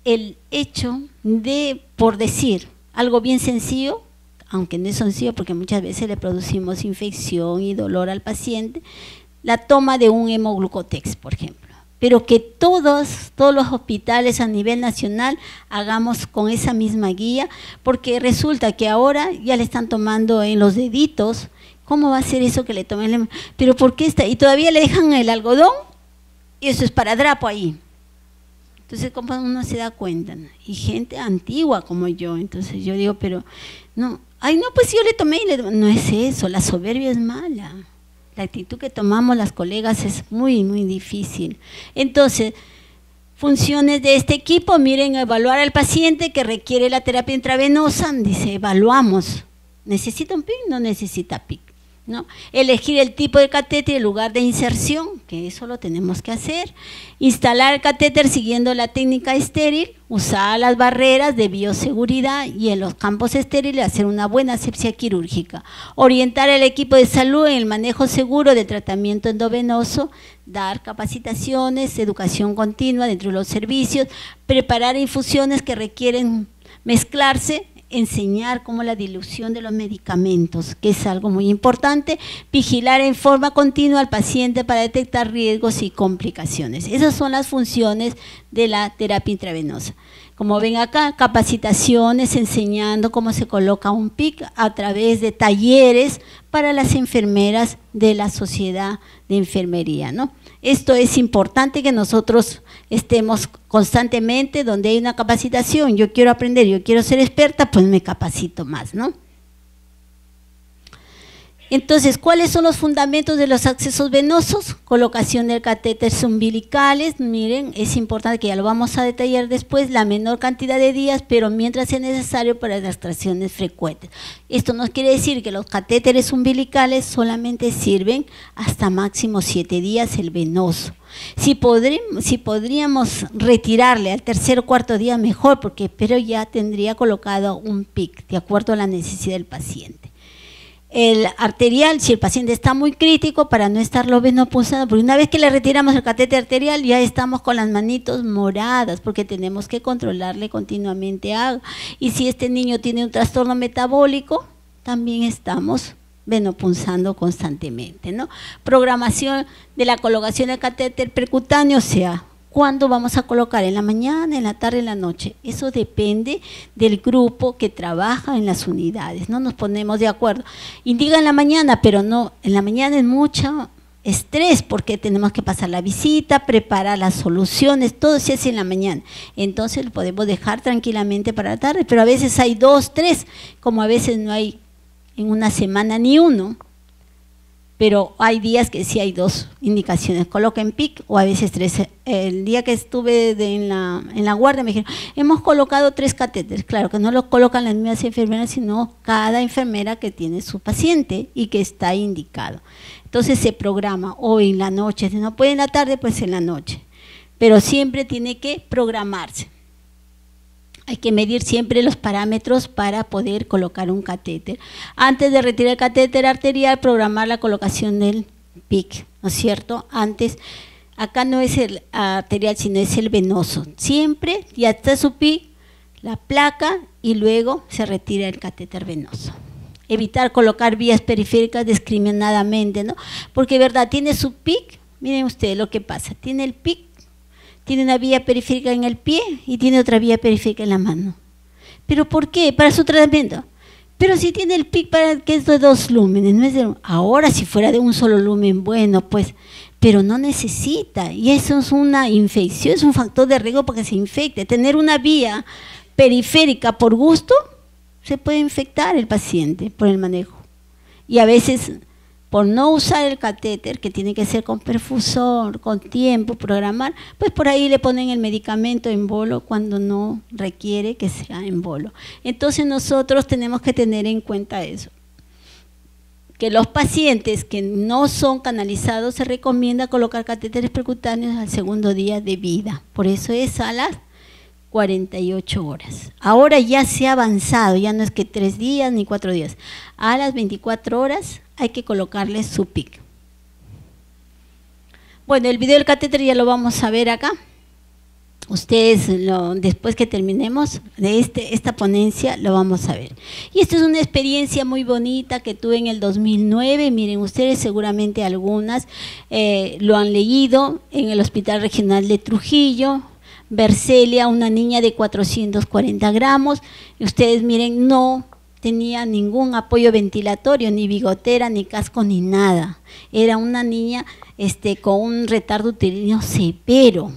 el hecho de, por decir, algo bien sencillo, aunque no es sencillo porque muchas veces le producimos infección y dolor al paciente, la toma de un hemoglucotex, por ejemplo. Pero que todos los hospitales a nivel nacional hagamos con esa misma guía, porque resulta que ahora ya le están tomando en los deditos. ¿Cómo va a ser eso que le tomen? ¿Pero por qué está? Y todavía le dejan el algodón, y eso es para drapo ahí. Entonces, como uno se da cuenta, ¿no? Y gente antigua como yo, entonces yo digo, pero no, ay no, pues yo le tomé y no es eso, la soberbia es mala. La actitud que tomamos las colegas es muy, muy difícil. Entonces, funciones de este equipo, miren, evaluar al paciente que requiere la terapia intravenosa, dice, evaluamos, ¿necesita un PIC? No necesita PIC, ¿no? Elegir el tipo de catéter y el lugar de inserción, que eso lo tenemos que hacer. Instalar el catéter siguiendo la técnica estéril, usar las barreras de bioseguridad y en los campos estériles hacer una buena asepsia quirúrgica. Orientar al equipo de salud en el manejo seguro del tratamiento endovenoso, dar capacitaciones, educación continua dentro de los servicios, preparar infusiones que requieren mezclarse, enseñar cómo la dilución de los medicamentos, que es algo muy importante, vigilar en forma continua al paciente para detectar riesgos y complicaciones. Esas son las funciones de la terapia intravenosa. Como ven acá, capacitaciones enseñando cómo se coloca un PIC a través de talleres para las enfermeras de la Sociedad de Enfermería, ¿no? Esto es importante que nosotros estemos constantemente donde hay una capacitación. Yo quiero aprender, yo quiero ser experta, pues me capacito más, ¿no? Entonces, ¿cuáles son los fundamentos de los accesos venosos? Colocación de catéteres umbilicales, miren, es importante que ya lo vamos a detallar después, la menor cantidad de días, pero mientras sea necesario para las extracciones frecuentes. Esto no quiere decir que los catéteres umbilicales solamente sirven hasta máximo 7 días el venoso. Si podríamos retirarle al tercer o cuarto día, mejor, pero ya tendría colocado un PIC, de acuerdo a la necesidad del paciente. El arterial, si el paciente está muy crítico, para no estarlo venopunzando, porque una vez que le retiramos el catéter arterial ya estamos con las manitos moradas, porque tenemos que controlarle continuamente agua. Y si este niño tiene un trastorno metabólico, también estamos venopunzando constantemente, ¿no? Programación de la colocación del catéter percutáneo, o sea, ¿cuándo vamos a colocar? ¿En la mañana, en la tarde, en la noche? Eso depende del grupo que trabaja en las unidades, no nos ponemos de acuerdo. Indica en la mañana, pero no, en la mañana es mucho estrés porque tenemos que pasar la visita, preparar las soluciones, todo se hace en la mañana. Entonces lo podemos dejar tranquilamente para la tarde, pero a veces hay 2, 3, como a veces no hay en una semana ni uno. Pero hay días que sí hay 2 indicaciones, coloquen PIC o a veces 3. El día que estuve en la guardia me dijeron, hemos colocado 3 catéteres. Claro que no lo colocan las mismas enfermeras, sino cada enfermera que tiene su paciente y que está indicado. Entonces se programa o en la noche, si no puede en la tarde, pues en la noche. Pero siempre tiene que programarse. Hay que medir siempre los parámetros para poder colocar un catéter. Antes de retirar el catéter arterial, programar la colocación del PIC, ¿no es cierto? Antes, acá no es el arterial, sino es el venoso. Siempre ya está su PIC, la placa y luego se retira el catéter venoso. Evitar colocar vías periféricas discriminadamente, ¿no? Porque, ¿verdad? Tiene su PIC, miren ustedes lo que pasa, tiene el PIC, tiene una vía periférica en el pie y tiene otra vía periférica en la mano. ¿Pero por qué? Para su tratamiento. Pero si tiene el PIC para que es de 2 lúmenes, no es de, ahora si fuera de un solo lumen, bueno, pues, pero no necesita. Y eso es una infección, es un factor de riesgo para que se infecte. Tener una vía periférica por gusto, se puede infectar el paciente por el manejo. Y a veces, por no usar el catéter, que tiene que ser con perfusor, con tiempo, programar, pues por ahí le ponen el medicamento en bolo cuando no requiere que sea en bolo. Entonces nosotros tenemos que tener en cuenta eso, que los pacientes que no son canalizados se recomienda colocar catéteres percutáneos al segundo día de vida, por eso es a las 48 horas. Ahora ya se ha avanzado, ya no es que 3 días ni 4 días, a las 24 horas hay que colocarle su PIC. Bueno, el video del catéter ya lo vamos a ver acá. Ustedes, después que terminemos de esta ponencia, lo vamos a ver. Y esta es una experiencia muy bonita que tuve en el 2009. Miren, ustedes seguramente algunas lo han leído en el Hospital Regional de Trujillo. Bercelia, una niña de 440 gramos. Y ustedes miren, no tenía ningún apoyo ventilatorio, ni bigotera, ni casco, ni nada. Era una niña con un retardo uterino severo.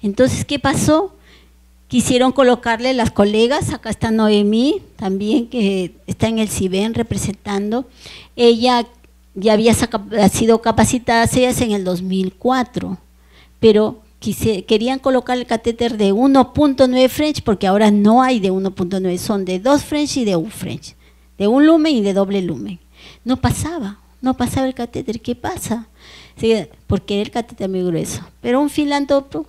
Entonces, ¿qué pasó? Quisieron colocarle las colegas, acá está Noemí, también que está en el CIBEN representando. Ella ya había sido capacitada ellas en el 2004, pero querían colocar el catéter de 1.9 French, porque ahora no hay de 1.9, son de 2 French y de 1 French, de 1 lumen y de doble lumen. No pasaba el catéter. ¿Qué pasa? Sí, porque era el catéter muy grueso. Pero un filántropo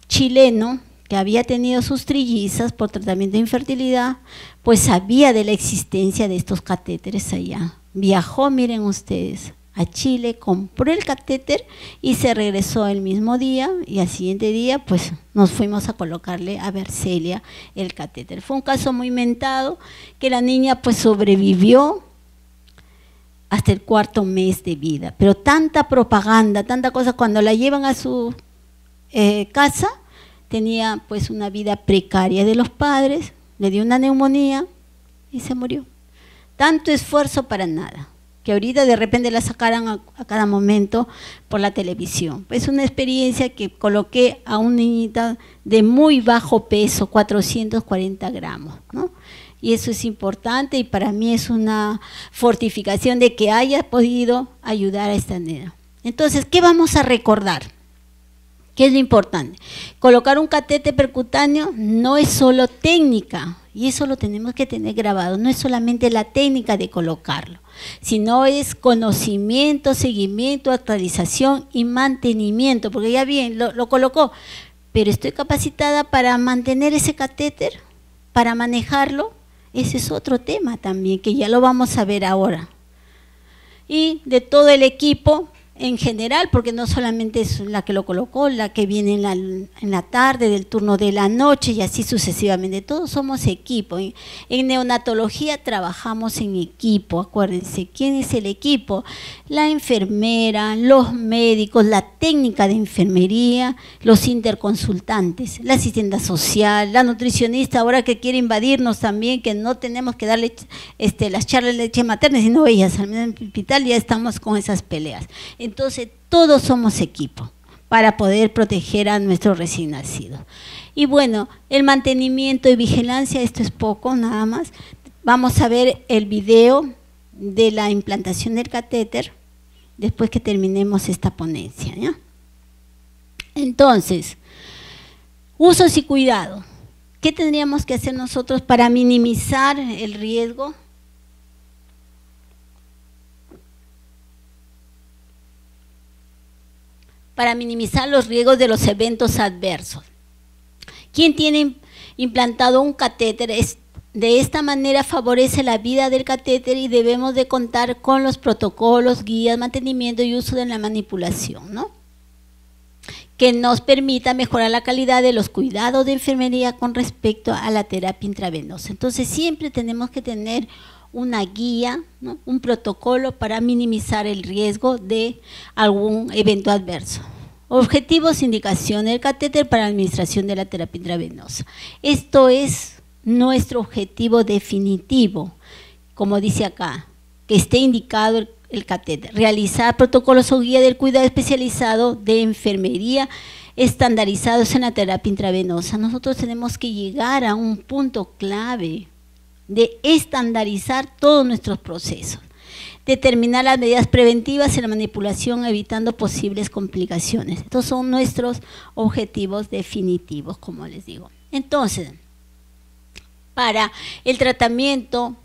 chileno que había tenido sus trillizas por tratamiento de infertilidad, pues sabía de la existencia de estos catéteres allá. Viajó, miren ustedes, a Chile, compró el catéter y se regresó el mismo día, y al siguiente día pues nos fuimos a colocarle a Bercelia el catéter. Fue un caso muy mentado, que la niña pues sobrevivió hasta el 4.º mes de vida, pero tanta propaganda, tanta cosa, cuando la llevan a su casa, tenía pues una vida precaria de los padres, le dio una neumonía y se murió. Tanto esfuerzo para nada, que ahorita de repente la sacaran a cada momento por la televisión. Es una experiencia que coloqué a una niñita de muy bajo peso, 440 gramos, ¿no? y eso es importante y para mí es una fortificación de que haya podido ayudar a esta nena. Entonces, ¿qué vamos a recordar? ¿Qué es lo importante? Colocar un catéter percutáneo no es solo técnica, y eso lo tenemos que tener grabado, no es solamente la técnica de colocarlo, sino es conocimiento, seguimiento, actualización y mantenimiento, porque ya bien, lo colocó, pero estoy capacitada para mantener ese catéter, para manejarlo. Ese es otro tema también, que ya lo vamos a ver ahora. Y de todo el equipo en general, porque no solamente es la que lo colocó, la que viene en la tarde, del turno de la noche y así sucesivamente. Todos somos equipo. En neonatología trabajamos en equipo, acuérdense. ¿Quién es el equipo? La enfermera, los médicos, la técnica de enfermería, los interconsultantes, la asistente social, la nutricionista, ahora que quiere invadirnos también, que no tenemos que darle las charlas de leche materna, sino ellas, al menos en el hospital ya estamos con esas peleas. Entonces, todos somos equipo para poder proteger a nuestros recién nacidos. Y bueno, el mantenimiento y vigilancia, esto es poco, nada más. Vamos a ver el video de la implantación del catéter después que terminemos esta ponencia, ¿ya? Entonces, usos y cuidado. ¿Qué tendríamos que hacer nosotros para minimizar el riesgo? Para minimizar los riesgos de los eventos adversos. Quien tiene implantado un catéter de esta manera favorece la vida del catéter y debemos de contar con los protocolos, guías, mantenimiento y uso de la manipulación, ¿no? Que nos permita mejorar la calidad de los cuidados de enfermería con respecto a la terapia intravenosa. Entonces siempre tenemos que tener una guía, ¿no? Un protocolo para minimizar el riesgo de algún evento adverso. Objetivos, indicación del catéter para la administración de la terapia intravenosa. Esto es nuestro objetivo definitivo, como dice acá, que esté indicado el catéter. Realizar protocolos o guía del cuidado especializado de enfermería estandarizados en la terapia intravenosa. Nosotros tenemos que llegar a un punto clave de estandarizar todos nuestros procesos, determinar las medidas preventivas en la manipulación evitando posibles complicaciones. Estos son nuestros objetivos definitivos, como les digo. Entonces, para el tratamiento,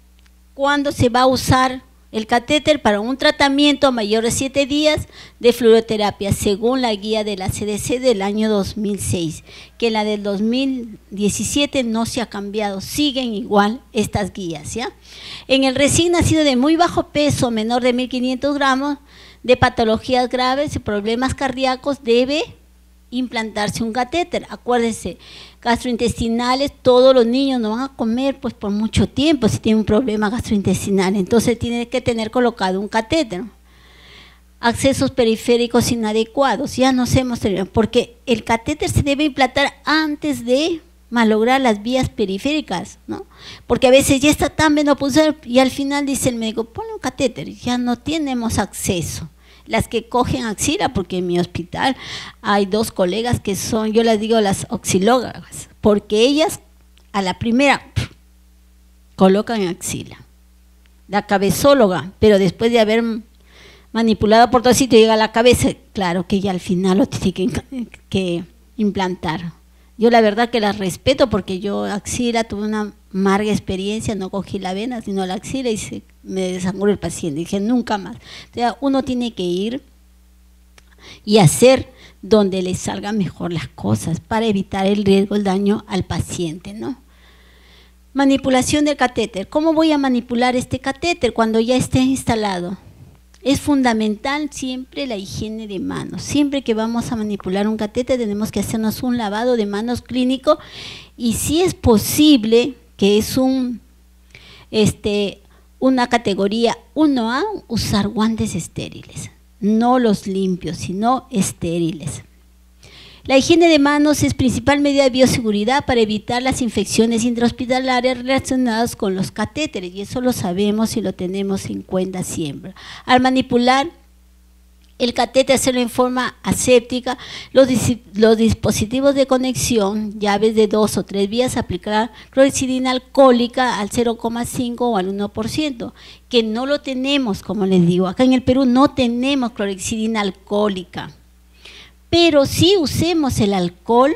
¿cuándo se va a usar el catéter? Para un tratamiento mayor de 7 días de fluoroterapia, según la guía de la CDC del año 2006, que la del 2017 no se ha cambiado, siguen igual estas guías, ¿ya? En el recién nacido de muy bajo peso, menor de 1.500 gramos, de patologías graves y problemas cardíacos, debe implantarse un catéter. Acuérdense, gastrointestinales, todos los niños no van a comer pues por mucho tiempo si tienen un problema gastrointestinal, entonces tiene que tener colocado un catéter. Accesos periféricos inadecuados, ya nos hemos terminado, porque el catéter se debe implantar antes de malograr las vías periféricas, ¿no? Porque a veces ya está tan menopáusico y al final dice el médico, ponle un catéter, ya no tenemos acceso. Las que cogen axila, porque en mi hospital hay 2 colegas que son, yo les digo las oxilólogas, porque ellas a la primera colocan axila. La cabezóloga, pero después de haber manipulado por todo sitio llega a la cabeza, claro que ya al final lo tiene que implantar. Yo la verdad que las respeto porque yo axila tuve una amarga experiencia, no cogí la vena, sino la axila y me desangró el paciente. Dije, nunca más. O sea, uno tiene que ir y hacer donde le salgan mejor las cosas para evitar el riesgo, el daño al paciente, ¿no? Manipulación del catéter. ¿Cómo voy a manipular este catéter cuando ya esté instalado? Es fundamental siempre la higiene de manos. Siempre que vamos a manipular un catéter tenemos que hacernos un lavado de manos clínico y si es posible, que es una categoría 1A, usar guantes estériles. No los limpios, sino estériles. La higiene de manos es principal medida de bioseguridad para evitar las infecciones intrahospitalarias relacionadas con los catéteres, y eso lo sabemos y lo tenemos en cuenta siempre. Al manipular El catéter hacerlo en forma aséptica. Los dispositivos de conexión, llaves de 2 o 3 vías, aplicar clorexidina alcohólica al 0,5 o al 1%, que no lo tenemos, como les digo. Acá en el Perú no tenemos clorexidina alcohólica, pero sí usemos el alcohol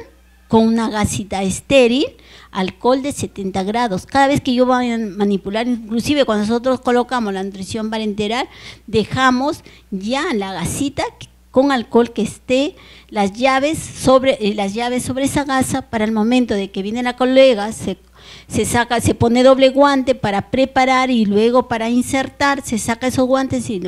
con una gasita estéril, alcohol de 70 grados. Cada vez que yo voy a manipular, inclusive cuando nosotros colocamos la nutrición parenteral, dejamos ya la gasita con alcohol que esté las llaves sobre esa gasa, para el momento de que viene la colega, se pone doble guante para preparar y luego para insertar, se saca esos guantes y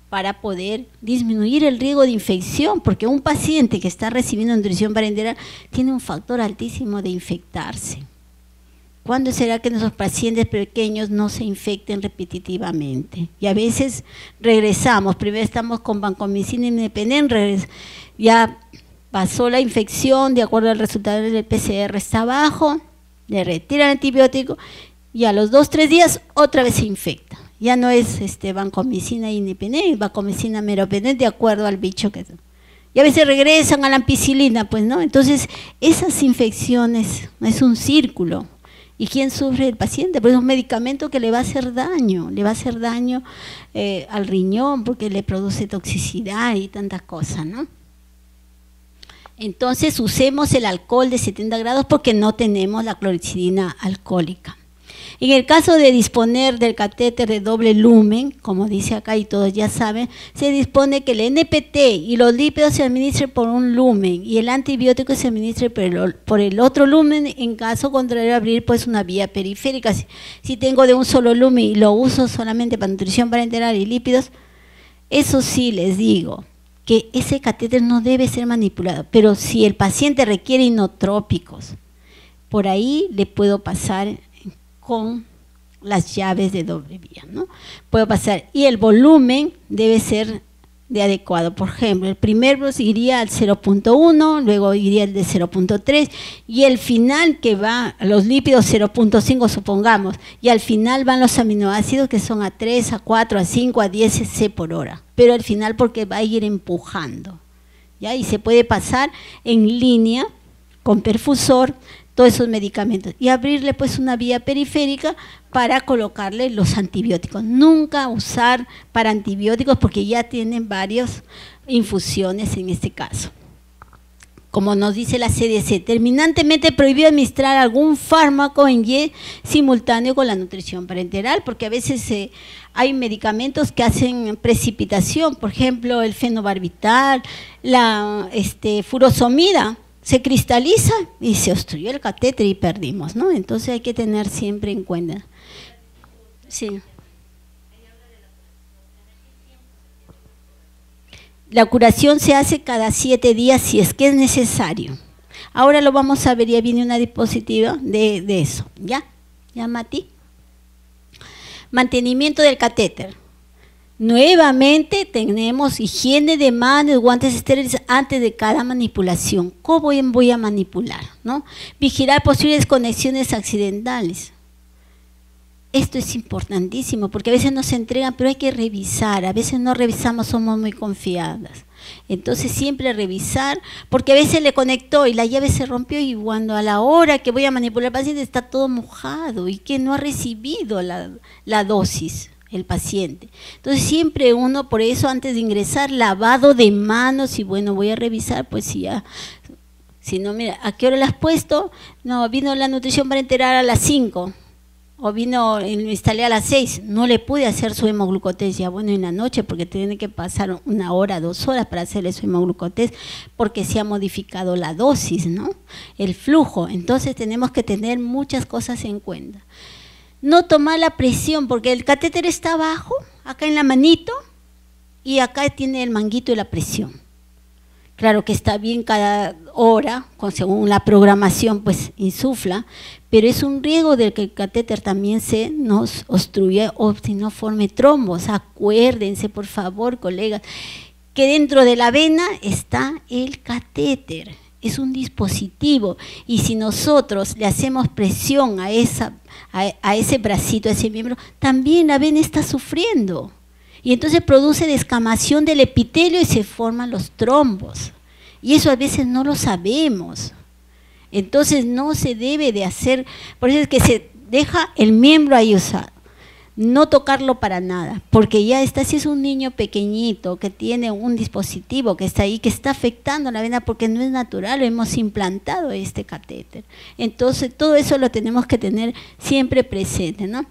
para poder disminuir el riesgo de infección, porque un paciente que está recibiendo nutrición parenteral tiene un factor altísimo de infectarse. ¿Cuándo será que nuestros pacientes pequeños no se infecten repetitivamente? Y a veces regresamos, primero estamos con vancomicina independiente, ya pasó la infección, de acuerdo al resultado del PCR está bajo, le retiran el antibiótico y a los 2-3 días otra vez se infecta. Ya no es vancomicina independiente, es vancomicina meropenem, de acuerdo al bicho que... Y a veces regresan a la ampicilina, pues, ¿no? Entonces, esas infecciones es un círculo. ¿Y quién sufre? El paciente, pues es un medicamento que le va a hacer daño al riñón porque le produce toxicidad y tantas cosas, ¿no? Entonces, usemos el alcohol de 70 grados porque no tenemos la clorexidina alcohólica. En el caso de disponer del catéter de doble lumen, como dice acá y todos ya saben, se dispone que el NPT y los lípidos se administren por un lumen y el antibiótico se administre por el otro lumen, en caso contrario abrir pues una vía periférica. Si tengo de un solo lumen y lo uso solamente para nutrición parenteral y lípidos, eso sí les digo, que ese catéter no debe ser manipulado, pero si el paciente requiere inotrópicos, por ahí le puedo pasar con las llaves de doble vía, ¿no? Puedo pasar, y el volumen debe ser de adecuado. Por ejemplo, el primero iría al 0.1, luego iría el de 0.3, y el final que va a los lípidos 0.5, supongamos, y al final van los aminoácidos que son a 3, a 4, a 5, a 10 cc por hora, pero al final porque va a ir empujando, ¿ya? Y se puede pasar en línea con perfusor todos esos medicamentos y abrirle pues una vía periférica para colocarle los antibióticos. Nunca usar para antibióticos porque ya tienen varias infusiones en este caso. Como nos dice la CDC, terminantemente prohibido administrar algún fármaco en Y simultáneo con la nutrición parenteral, porque a veces hay medicamentos que hacen precipitación, por ejemplo el fenobarbital, la furosemida, se cristaliza y se obstruyó el catéter y perdimos, ¿no? Entonces hay que tener siempre en cuenta. Sí. La curación se hace cada 7 días si es que es necesario. Ahora lo vamos a ver, ya viene una diapositiva de eso, ¿ya? ¿Ya, Mati? Mantenimiento del catéter. Nuevamente tenemos higiene de manos, guantes estériles antes de cada manipulación. ¿Cómo voy a manipular? ¿No? Vigilar posibles conexiones accidentales. Esto es importantísimo porque a veces nos entregan, pero hay que revisar. A veces no revisamos, somos muy confiadas. Entonces siempre revisar, porque a veces le conectó y la llave se rompió y cuando a la hora que voy a manipular al paciente está todo mojado y que no ha recibido la dosis el paciente. Entonces siempre uno, por eso antes de ingresar, lavado de manos y bueno, voy a revisar, pues si ya, si no, mira, ¿a qué hora la has puesto? No, vino la nutrición parenteral a las 5, o vino, lo instalé a las 6, no le pude hacer su hemoglucotés, ya bueno, en la noche, porque tiene que pasar 1 hora, 2 horas para hacerle su hemoglucotés, porque se ha modificado la dosis, ¿no? El flujo, entonces tenemos que tener muchas cosas en cuenta. No tomar la presión, porque el catéter está abajo, acá en la manito, y acá tiene el manguito de la presión. Claro que está bien cada hora, según la programación, pues insufla, pero es un riesgo de que el catéter también se nos obstruya o si no forme trombos. Acuérdense, por favor, colegas, que dentro de la vena está el catéter. Es un dispositivo y si nosotros le hacemos presión a ese bracito, a ese miembro, también la vena está sufriendo. Y entonces produce descamación del epitelio y se forman los trombos. Y eso a veces no lo sabemos. Entonces no se debe de hacer, por eso es que se deja el miembro ahí usado. No tocarlo para nada, porque ya está, si es un niño pequeñito que tiene un dispositivo que está ahí, que está afectando la vena porque no es natural, hemos implantado este catéter. Entonces todo eso lo tenemos que tener siempre presente, ¿no?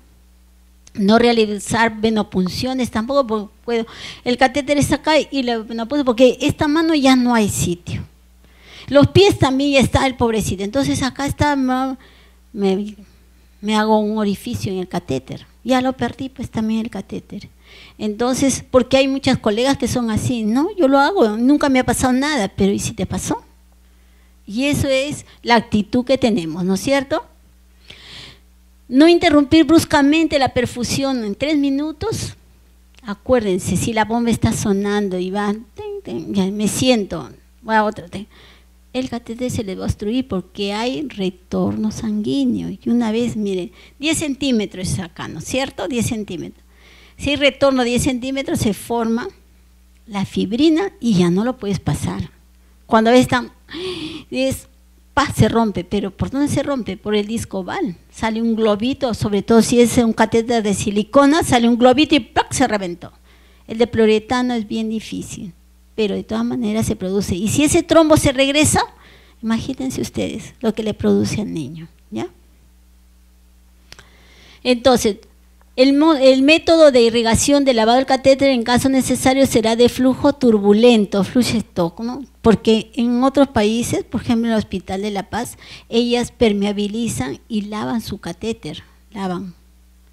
No realizar venopunciones, tampoco puedo. El catéter está acá y la venopunción, porque esta mano ya no hay sitio. Los pies también ya está el pobrecito, entonces acá está, me hago un orificio en el catéter. Ya lo perdí, pues también el catéter. Entonces, porque hay muchas colegas que son así, no, yo lo hago, nunca me ha pasado nada, pero ¿y si te pasó? Y eso es la actitud que tenemos, ¿no es cierto? No interrumpir bruscamente la perfusión en 3 minutos. Acuérdense, si la bomba está sonando y va, ya me siento, voy a otro, el catéter se le va a obstruir porque hay retorno sanguíneo. Y una vez, miren, 10 centímetros es acá, ¿no es cierto? 10 centímetros. Si hay retorno 10 centímetros, se forma la fibrina y ya no lo puedes pasar. Cuando ves tan, se rompe, pero ¿por dónde se rompe? Por el disco oval. Sale un globito, sobre todo si es un catéter de silicona, sale un globito y ¡plac! Se reventó. El de poliuretano es bien difícil, pero de todas maneras se produce. Y si ese trombo se regresa, imagínense ustedes lo que le produce al niño, ¿ya? Entonces, el método de irrigación de lavado del catéter en caso necesario será de flujo turbulento, flush-stock, ¿no? Porque en otros países, por ejemplo en el Hospital de La Paz, ellas permeabilizan y lavan su catéter, lavan,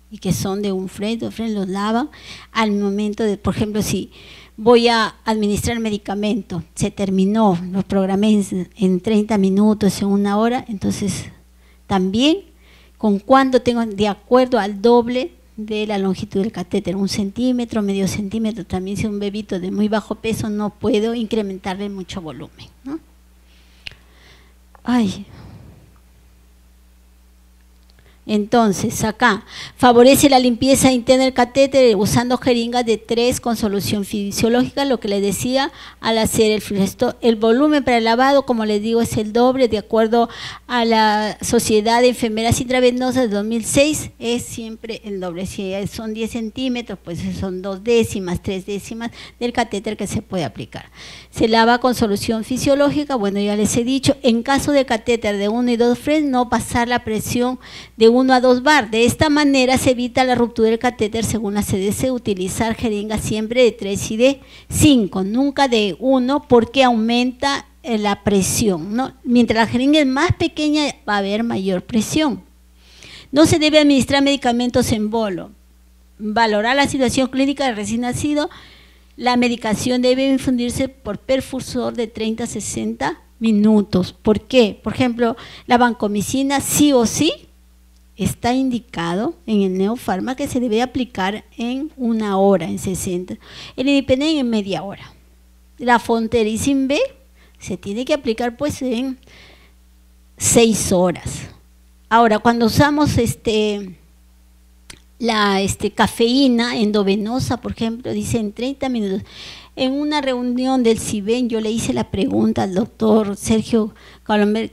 y que son de un Fresnel, los lavan al momento de, por ejemplo, si voy a administrar medicamento, se terminó, lo programé en 30 minutos, en 1 hora, entonces también con cuánto tengo, de acuerdo al doble de la longitud del catéter, 1 centímetro, medio centímetro, también si un bebito de muy bajo peso no puedo incrementarle mucho volumen, ¿no? Ay. Entonces, acá, favorece la limpieza interna del catéter usando jeringas de 3 con solución fisiológica, lo que les decía al hacer el flujo. El volumen para el lavado, como les digo, es el doble, de acuerdo a la Sociedad de Enfermeras Intravenosas de 2006, es siempre el doble. Si son 10 centímetros, pues son 2 décimas, 3 décimas del catéter que se puede aplicar. Se lava con solución fisiológica, bueno, ya les he dicho, en caso de catéter de 1 y 2 Fresnel, no pasar la presión de 1 a 2 bar. De esta manera se evita la ruptura del catéter según la CDC, utilizar jeringas siempre de 3 y de 5, nunca de 1 porque aumenta la presión, ¿no? Mientras la jeringa es más pequeña va a haber mayor presión. No se debe administrar medicamentos en bolo. Valorar la situación clínica del recién nacido. La medicación debe infundirse por perfusor de 30 a 60 minutos. ¿Por qué? Por ejemplo, la vancomicina sí o sí está indicado en el neofarma que se debe aplicar en 1 hora, en 60. El imipenem en media hora. La fontericin B se tiene que aplicar pues en 6 horas. Ahora, cuando usamos la cafeína endovenosa, por ejemplo, dice en 30 minutos. En una reunión del CIBEN yo le hice la pregunta al doctor Sergio Calomber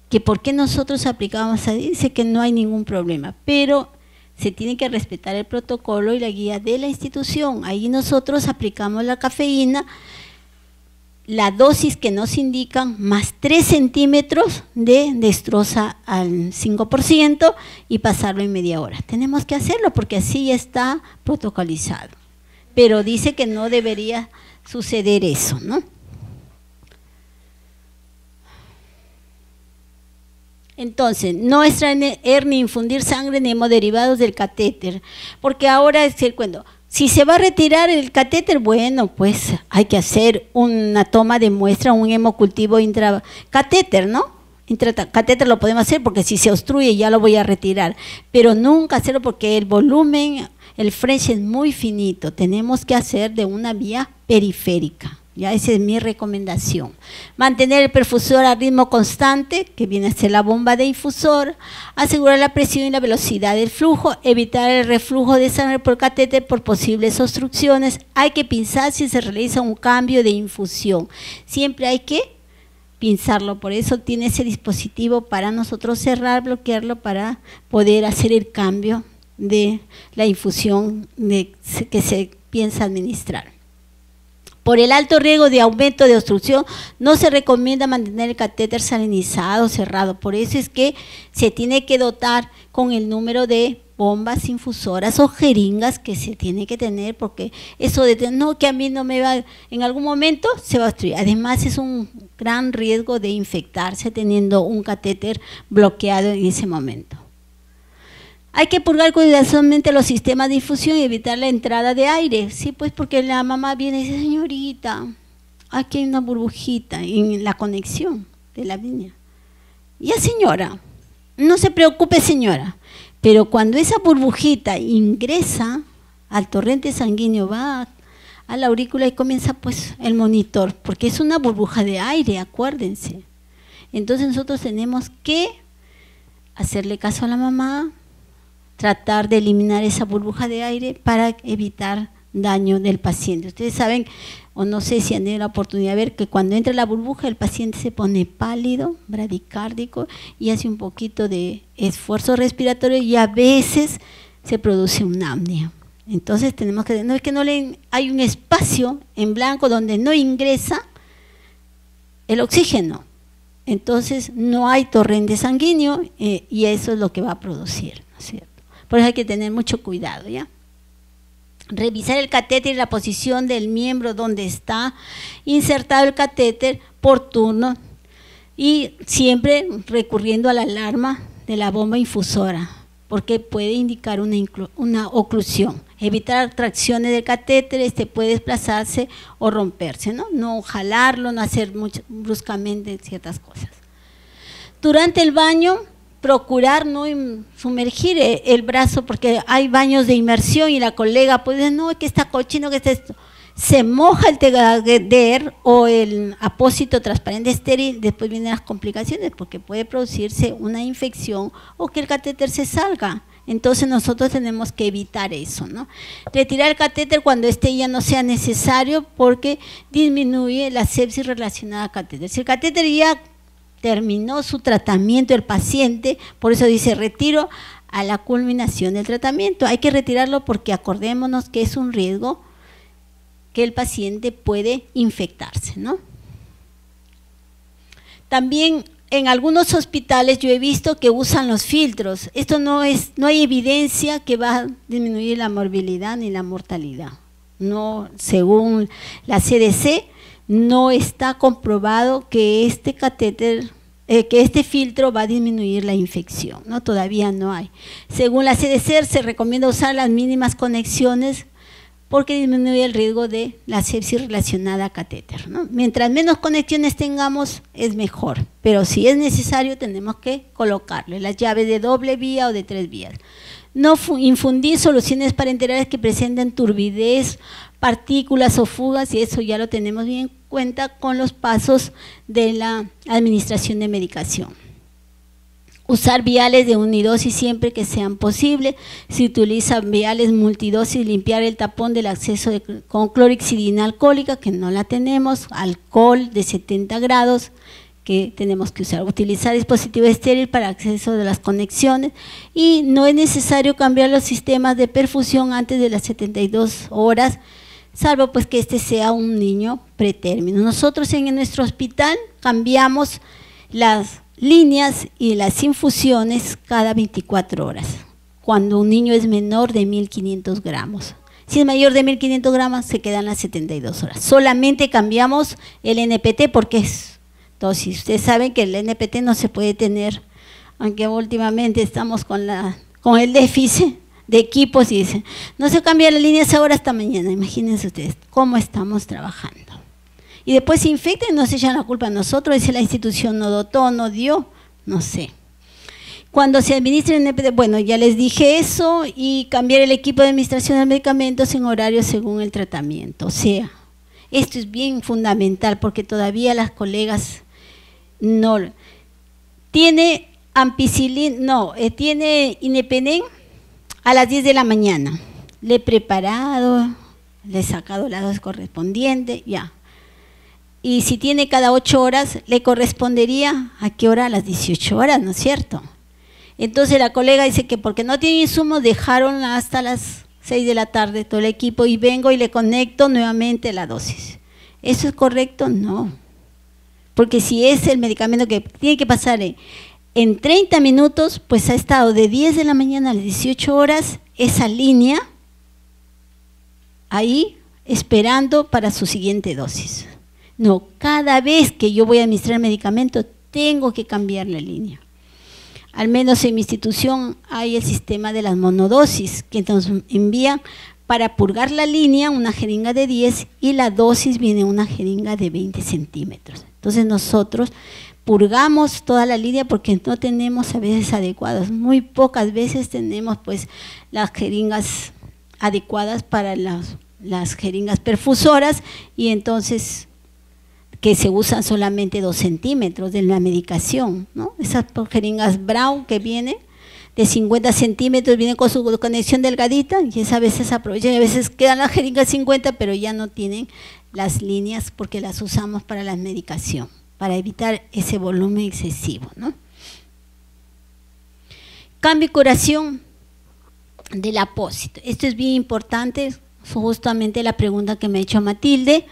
que por qué nosotros aplicábamos ahí, dice que no hay ningún problema, pero se tiene que respetar el protocolo y la guía de la institución. Ahí nosotros aplicamos la cafeína, la dosis que nos indican, más 3 centímetros de dextrosa al 5% y pasarlo en media hora. Tenemos que hacerlo porque así ya está protocolizado. Pero dice que no debería suceder eso, ¿no? Entonces, no extraer ni infundir sangre ni hemoderivados del catéter, porque ahora es el cuento. Si se va a retirar el catéter, bueno, pues hay que hacer una toma de muestra, un hemocultivo intracatéter, ¿no? Intracatéter lo podemos hacer porque si se obstruye ya lo voy a retirar, pero nunca hacerlo porque el volumen, el fresh es muy finito, tenemos que hacer de una vía periférica. Ya, esa es mi recomendación. Mantener el perfusor a ritmo constante, que viene a ser la bomba de infusor, asegurar la presión y la velocidad del flujo, evitar el reflujo de sangre por catéter por posibles obstrucciones. Hay que pinzar si se realiza un cambio de infusión. Siempre hay que pinzarlo, por eso tiene ese dispositivo para nosotros cerrar, bloquearlo para poder hacer el cambio de la infusión que se piensa administrar. Por el alto riesgo de aumento de obstrucción, no se recomienda mantener el catéter salinizado, cerrado. Por eso es que se tiene que dotar con el número de bombas infusoras o jeringas que se tiene que tener, porque eso de no, que a mí no me va, en algún momento se va a obstruir. Además es un gran riesgo de infectarse teniendo un catéter bloqueado en ese momento. Hay que purgar cuidadosamente los sistemas de infusión y evitar la entrada de aire. Sí, pues porque la mamá viene y dice, señorita, aquí hay una burbujita en la conexión de la línea. Ya, señora, no se preocupe, señora, pero cuando esa burbujita ingresa al torrente sanguíneo, va a la aurícula y comienza pues el monitor, porque es una burbuja de aire, acuérdense. Entonces nosotros tenemos que hacerle caso a la mamá, tratar de eliminar esa burbuja de aire para evitar daño del paciente. Ustedes saben, o no sé si han tenido la oportunidad de ver, que cuando entra la burbuja el paciente se pone pálido, bradicárdico y hace un poquito de esfuerzo respiratorio y a veces se produce una apnea. Entonces tenemos que, no es que no le, hay un espacio en blanco donde no ingresa el oxígeno. Entonces no hay torrente sanguíneo y eso es lo que va a producir, ¿no es cierto? Por eso hay que tener mucho cuidado, ¿ya? Revisar el catéter y la posición del miembro donde está insertado el catéter por turno y siempre recurriendo a la alarma de la bomba infusora, porque puede indicar una oclusión. Evitar tracciones del catéter, puede desplazarse o romperse, ¿no? No jalarlo, no hacer bruscamente ciertas cosas. Durante el baño, procurar no sumergir el brazo, porque hay baños de inmersión y la colega puede decir, no, es que está cochino, que está esto. Se moja el tegader o el apósito transparente estéril, después vienen las complicaciones, porque puede producirse una infección o que el catéter se salga. Entonces nosotros tenemos que evitar eso, ¿no? Retirar el catéter cuando ya no sea necesario, porque disminuye la sepsis relacionada al catéter. Si el catéter ya terminó su tratamiento el paciente, por eso dice retiro a la culminación del tratamiento. Hay que retirarlo porque acordémonos que es un riesgo que el paciente puede infectarse, ¿no? También en algunos hospitales yo he visto que usan los filtros. Esto no hay evidencia que va a disminuir la morbilidad ni la mortalidad. No, según la CDC, no está comprobado que este catéter, que este filtro va a disminuir la infección, ¿no? Todavía no hay. Según la CDC se recomienda usar las mínimas conexiones porque disminuye el riesgo de la sepsis relacionada a catéter, ¿no? Mientras menos conexiones tengamos es mejor, pero si es necesario tenemos que colocarle las llaves de doble vía o de 3 vías. No infundir soluciones parenterales que presenten turbidez, partículas o fugas, y eso ya lo tenemos bien en cuenta con los pasos de la administración de medicación. Usar viales de unidosis siempre que sean posibles. Si utilizan viales multidosis, limpiar el tapón del acceso con clorhexidina alcohólica, que no la tenemos, alcohol de 70 grados, que tenemos que usar. Utilizar dispositivo estéril para acceso de las conexiones y no es necesario cambiar los sistemas de perfusión antes de las 72 horas, salvo pues que sea un niño pretérmino. Nosotros en nuestro hospital cambiamos las líneas y las infusiones cada 24 horas, cuando un niño es menor de 1.500 gramos. Si es mayor de 1.500 gramos, se quedan las 72 horas. Solamente cambiamos el NPT porque es dosis. Ustedes saben que el NPT no se puede tener, aunque últimamente estamos con el déficit de equipos y dicen, no se cambia las líneas ahora hasta mañana. Imagínense ustedes cómo estamos trabajando. Y después se infectan y nos echan la culpa a nosotros, dice la institución no dotó, no dio, no sé. Cuando se administra el NPT, bueno, ya les dije eso, y cambiar el equipo de administración de medicamentos en horario según el tratamiento. O sea, Esto es bien fundamental porque todavía las colegas no. Tiene ampicilina, no, tiene Inepenen a las 10 de la mañana. Le he preparado, le he sacado la dosis correspondiente, ya. Y si tiene cada 8 horas, le correspondería ¿a qué hora? A las 18 horas, ¿no es cierto? Entonces la colega dice que porque no tiene insumos, dejaron hasta las 6 de la tarde todo el equipo y vengo y le conecto nuevamente la dosis. ¿Eso es correcto? No. Porque si es el medicamento que tiene que pasar en 30 minutos, pues ha estado de 10 de la mañana a las 18 horas esa línea ahí esperando para su siguiente dosis. No, cada vez que yo voy a administrar medicamento tengo que cambiar la línea. Al menos en mi institución hay el sistema de las monodosis que nos envían para purgar la línea una jeringa de 10 y la dosis viene una jeringa de 20 centímetros. Entonces nosotros purgamos toda la línea porque no tenemos a veces adecuadas, muy pocas veces tenemos pues las jeringas adecuadas para las jeringas perfusoras y entonces que se usan solamente 2 centímetros de la medicación, ¿no? Esas jeringas Brown que vienen de 50 centímetros, vienen con su conexión delgadita y esa a veces aprovechan, y a veces quedan las jeringas 50, pero ya no tienen las líneas porque las usamos para la medicación, para evitar ese volumen excesivo, ¿no? Cambio y curación del apósito. Esto es bien importante, justamente la pregunta que me ha hecho Matilde.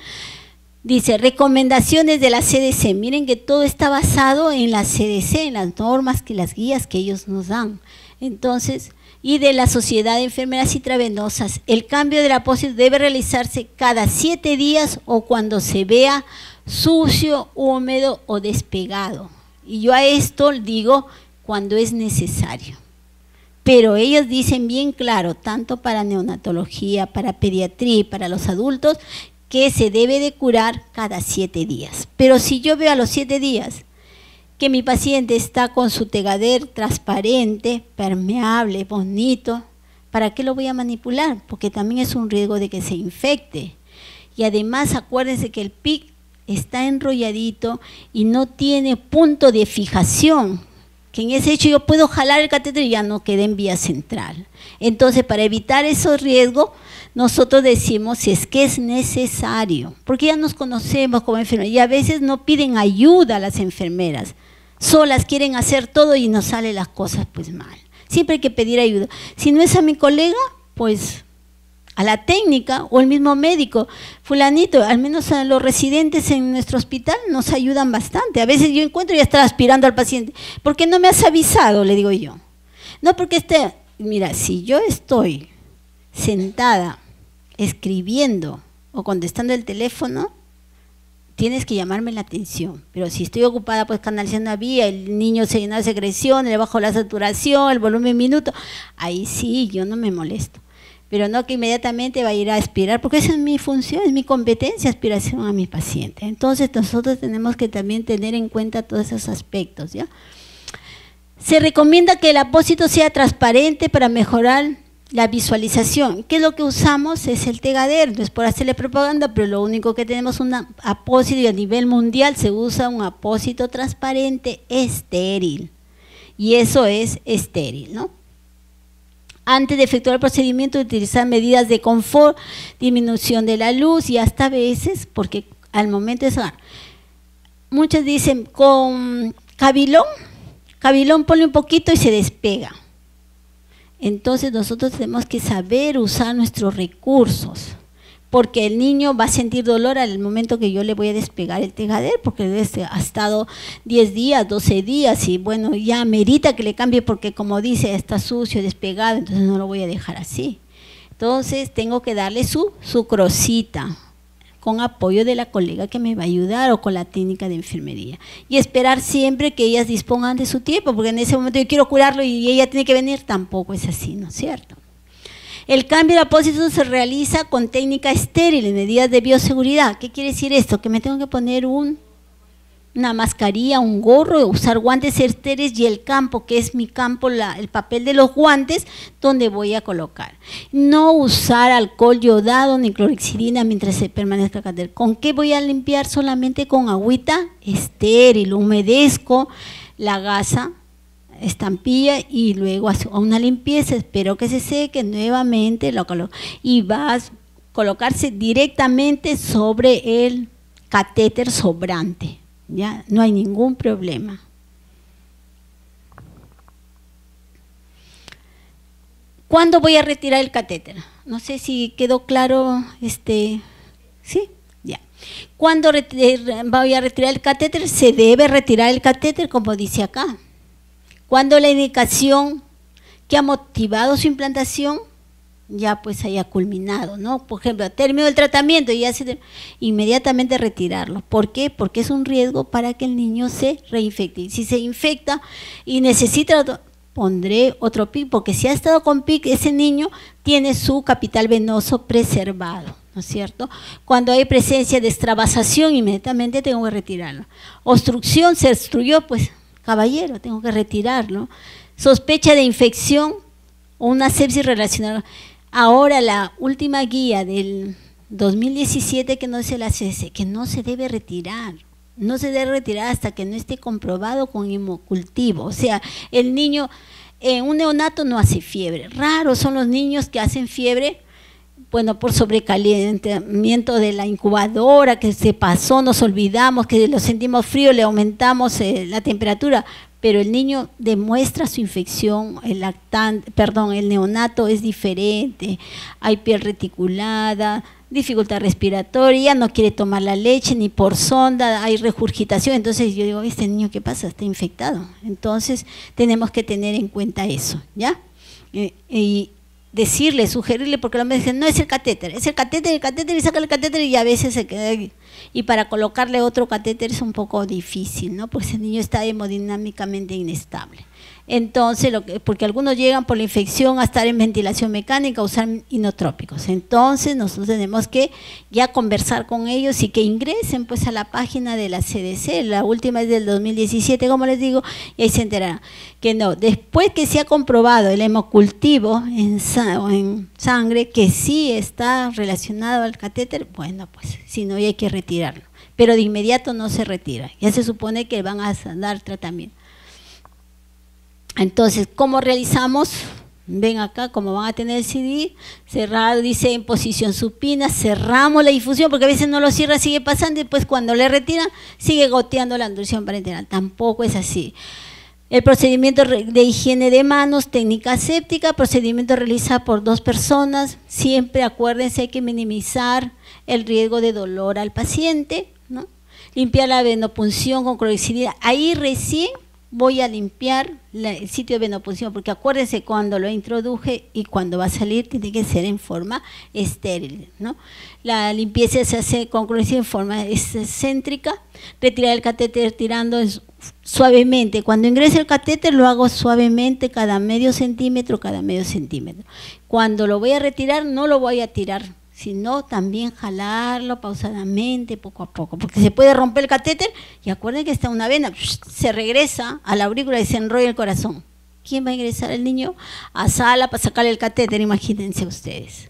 Dice, recomendaciones de la CDC. Miren que todo está basado en la CDC, en las normas, las guías que ellos nos dan. Entonces, y de la Sociedad de Enfermeras Intravenosas, el cambio del apósito debe realizarse cada 7 días o cuando se vea sucio, húmedo o despegado. Y yo a esto digo cuando es necesario. Pero ellos dicen bien claro, tanto para neonatología, para pediatría y para los adultos, que se debe de curar cada 7 días. Pero si yo veo a los 7 días que mi paciente está con su tegader transparente, permeable, bonito, ¿para qué lo voy a manipular? Porque también es un riesgo de que se infecte. Y además acuérdense que el PIC está enrolladito y no tiene punto de fijación, que en ese hecho yo puedo jalar el catéter y ya no queda en vía central. Entonces, para evitar esos riesgos, nosotros decimos si es que es necesario, porque ya nos conocemos como enfermeras y a veces no piden ayuda a las enfermeras, solas quieren hacer todo y nos salen las cosas pues mal. Siempre hay que pedir ayuda. Si no es a mi colega, pues a la técnica o el mismo médico, fulanito, al menos a los residentes en nuestro hospital nos ayudan bastante. A veces yo encuentro y ya está aspirando al paciente. ¿Por qué no me has avisado? Le digo yo. No, porque mira, si yo estoy sentada escribiendo o contestando el teléfono, tienes que llamarme la atención. Pero si estoy ocupada pues canalizando la vía, el niño se llena de secreción, le bajo la saturación, el volumen minuto, ahí sí, yo no me molesto. Pero no que inmediatamente va a ir a aspirar, porque esa es mi función, es mi competencia, aspiración a mi paciente. Entonces nosotros tenemos que también tener en cuenta todos esos aspectos, ¿ya? Se recomienda que el apósito sea transparente para mejorar la visualización. ¿Qué es lo que usamos? Es el tegader, no es por hacerle propaganda, pero lo único que tenemos es un apósito y a nivel mundial se usa un apósito transparente estéril. Y eso es estéril, ¿no? Antes de efectuar el procedimiento, utilizar medidas de confort, disminución de la luz y hasta a veces, porque al momento de sacar, muchos dicen con cabilón ponle un poquito y se despega. Entonces nosotros tenemos que saber usar nuestros recursos, porque el niño va a sentir dolor al momento que yo le voy a despegar el tegader, porque ha estado 10 días, 12 días y bueno, ya merita que le cambie porque como dice, está sucio, despegado, entonces no lo voy a dejar así. Entonces tengo que darle su crosita, con apoyo de la colega que me va a ayudar o con la técnica de enfermería. Y esperar siempre que ellas dispongan de su tiempo, porque en ese momento yo quiero curarlo y ella tiene que venir, tampoco es así, ¿no es cierto? El cambio de apósito se realiza con técnica estéril, en medidas de bioseguridad. ¿Qué quiere decir esto? Que me tengo que poner un una mascarilla, un gorro, usar guantes estériles y el campo, que es mi campo, el papel de los guantes, donde voy a colocar. No usar alcohol yodado ni clorexidina mientras se permanezca el catéter. ¿Con qué voy a limpiar? Solamente con agüita estéril, humedezco la gasa, estampilla y luego a una limpieza, espero que se seque, nuevamente lo coloco y va a colocarse directamente sobre el catéter sobrante. Ya no hay ningún problema. ¿Cuándo voy a retirar el catéter? No sé si quedó claro, ¿sí? Ya. ¿Cuándo voy a retirar el catéter? Se debe retirar el catéter, como dice acá. Cuando la indicación que ha motivado su implantación ya pues haya culminado, ¿no? Por ejemplo, término del tratamiento, ya inmediatamente retirarlo. ¿Por qué? Porque es un riesgo para que el niño se reinfecte. Y si se infecta y necesita, pondré otro PIC, porque si ha estado con PIC, ese niño tiene su capital venoso preservado, ¿no es cierto? Cuando hay presencia de extravasación, inmediatamente tengo que retirarlo. Obstrucción, se obstruyó, pues, caballero, tengo que retirarlo. Sospecha de infección o una sepsis relacionada. Ahora la última guía del 2017 que no se la cese, que no se debe retirar. No se debe retirar hasta que no esté comprobado con hemocultivo. O sea, el niño, un neonato no hace fiebre. Raros son los niños que hacen fiebre, bueno, por sobrecalentamiento de la incubadora, que se pasó, nos olvidamos, que lo sentimos frío, le aumentamos la temperatura, pero el niño demuestra su infección, el neonato es diferente, hay piel reticulada, dificultad respiratoria, no quiere tomar la leche ni por sonda, hay regurgitación. Entonces yo digo, este niño, ¿qué pasa? Está infectado. Entonces tenemos que tener en cuenta eso, ¿ya? Y decirle, sugerirle, porque los médicos dicen, no, es el catéter, y saca el catéter y a veces se queda ahí. Y para colocarle otro catéter es un poco difícil, ¿no? Porque ese niño está hemodinámicamente inestable. Entonces, porque algunos llegan por la infección a estar en ventilación mecánica, a usar inotrópicos. Entonces, nosotros tenemos que ya conversar con ellos y que ingresen pues a la página de la CDC, la última es del 2017, como les digo, y ahí se enterarán que no. Después que se ha comprobado el hemocultivo en sangre, que sí está relacionado al catéter, bueno, pues si no, hay que retirarlo. Pero de inmediato no se retira, ya se supone que van a dar tratamiento. Entonces, ¿cómo realizamos? Ven acá, como van a tener el CD, cerrado, dice en posición supina, cerramos la infusión, porque a veces no lo cierra, sigue pasando, y después cuando le retiran, sigue goteando la inducción parenteral. Tampoco es así. El procedimiento de higiene de manos, técnica aséptica, procedimiento realizado por 2 personas, siempre acuérdense, hay que minimizar el riesgo de dolor al paciente, ¿no? Limpiar la venopunción con clorexidina, ahí recién voy a limpiar el sitio de venopunción, porque acuérdense, cuando lo introduje y cuando va a salir tiene que ser en forma estéril, ¿no? La limpieza se hace con clorexidina en forma excéntrica, retirar el catéter tirando suavemente. Cuando ingrese el catéter lo hago suavemente, cada medio centímetro. Cuando lo voy a retirar no lo voy a tirar, sino también jalarlo pausadamente, poco a poco, porque se puede romper el catéter y acuerden que está una vena, se regresa a la aurícula y se enrolla el corazón. ¿Quién va a ingresar al niño a sala para sacarle el catéter? Imagínense ustedes.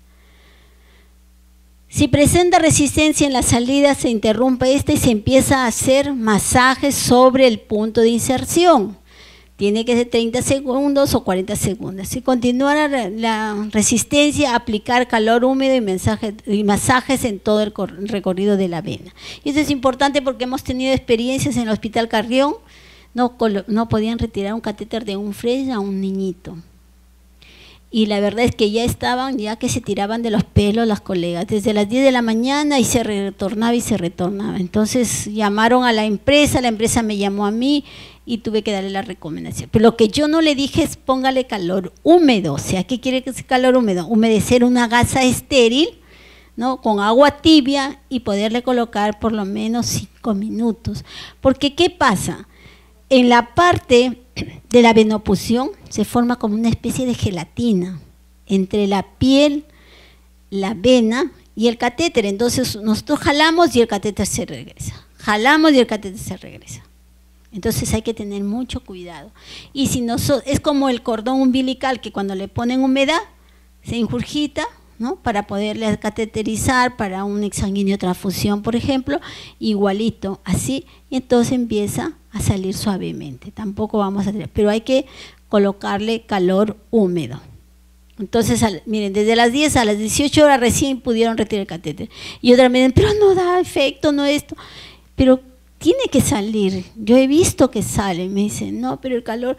Si presenta resistencia en la salida, se interrumpe esta y se empieza a hacer masajes sobre el punto de inserción. Tiene que ser 30 segundos o 40 segundos. Si continuara la resistencia, aplicar calor húmedo y masajes en todo el recorrido de la vena. Y eso es importante porque hemos tenido experiencias en el Hospital Carrión, no podían retirar un catéter de un fresh a un niñito. Y la verdad es que ya que se tiraban de los pelos las colegas, desde las 10 de la mañana y se retornaba. Entonces llamaron a la empresa me llamó a mí y tuve que darle la recomendación. Pero lo que yo no le dije es póngale calor húmedo. O sea, ¿qué quiere que sea calor húmedo? Humedecer una gasa estéril, ¿no? Con agua tibia y poderle colocar por lo menos 5 minutos. Porque ¿qué pasa? En la parte de la venopunción se forma como una especie de gelatina entre la piel, la vena y el catéter. Entonces nosotros jalamos y el catéter se regresa. jalamos y el catéter se regresa. Entonces hay que tener mucho cuidado. Y si no, es como el cordón umbilical, que cuando le ponen humedad, se injurgita, ¿no? Para poderle cateterizar para un exsanguíneo transfusión, por ejemplo, igualito, así, y entonces empieza a salir suavemente. Tampoco vamos a tener, pero hay que colocarle calor húmedo. Entonces, miren, desde las 10 a las 18 horas recién pudieron retirar el catéter. Y otra me dicen, pero no da efecto, no esto. Pero tiene que salir, yo he visto que sale, me dicen, no, pero el calor,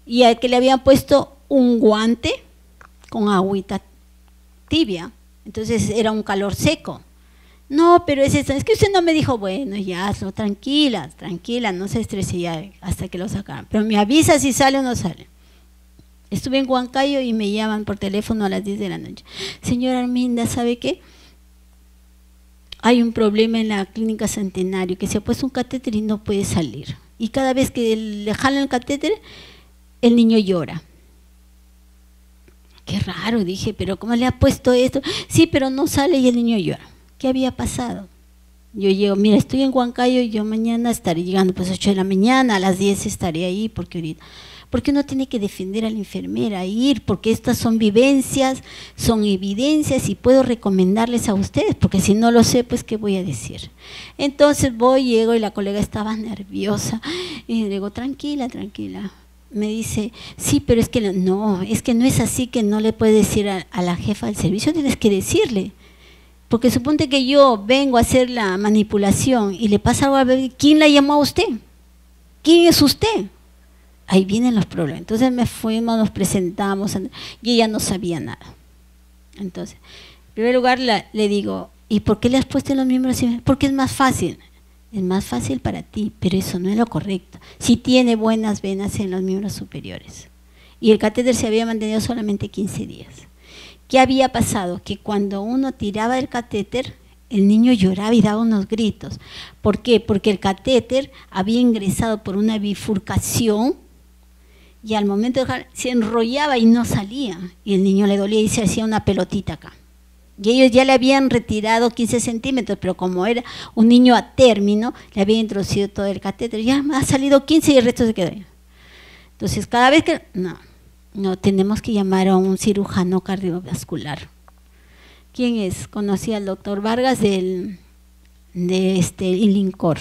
y al que le habían puesto un guante con agüita tibia, entonces era un calor seco. No, pero es que usted no me dijo, bueno, ya, tranquila, no se estrese ya hasta que lo sacaran, pero me avisa si sale o no sale. Estuve en Huancayo y me llaman por teléfono a las 10 de la noche. Señora Arminda, ¿sabe qué? Hay un problema en la clínica Centenario, que se ha puesto un catéter y no puede salir. Y cada vez que le jalan el catéter, el niño llora. Qué raro, dije, pero ¿cómo le ha puesto esto? Sí, pero no sale y el niño llora. ¿Qué había pasado? Yo llego, mira, estoy en Huancayo y yo mañana estaré llegando, pues 8 de la mañana, a las 10 estaré ahí, porque ahorita... Porque uno tiene que defender a la enfermera, ir, porque estas son vivencias, son evidencias y puedo recomendarles a ustedes, porque si no lo sé, pues ¿qué voy a decir? Entonces llego y la colega estaba nerviosa y le digo, tranquila. Me dice, sí, pero es que no es así, que no le puedes decir a la jefa del servicio, tienes que decirle. Porque suponte que yo vengo a hacer la manipulación y le pasa algo a ver, ¿quién la llamó a usted? ¿Quién es usted? Ahí vienen los problemas. Entonces nos presentamos y ella no sabía nada. Entonces, en primer lugar le digo, ¿y por qué le has puesto en los miembros? Porque es más fácil. Es más fácil para ti, pero eso no es lo correcto. Si tiene buenas venas en los miembros superiores. Y el catéter se había mantenido solamente 15 días. ¿Qué había pasado? Que cuando uno tiraba el catéter, el niño lloraba y daba unos gritos. ¿Por qué? Porque el catéter había ingresado por una bifurcación y al momento de dejar, se enrollaba y no salía. Y el niño le dolía y se hacía una pelotita acá. Y ellos ya le habían retirado 15 centímetros, pero como era un niño a término, le había introducido todo el catéter. Ya ha salido 15 y el resto se quedó ahí. Entonces, cada vez que... No, tenemos que llamar a un cirujano cardiovascular. ¿Quién es? Conocí al doctor Vargas de Ilincor.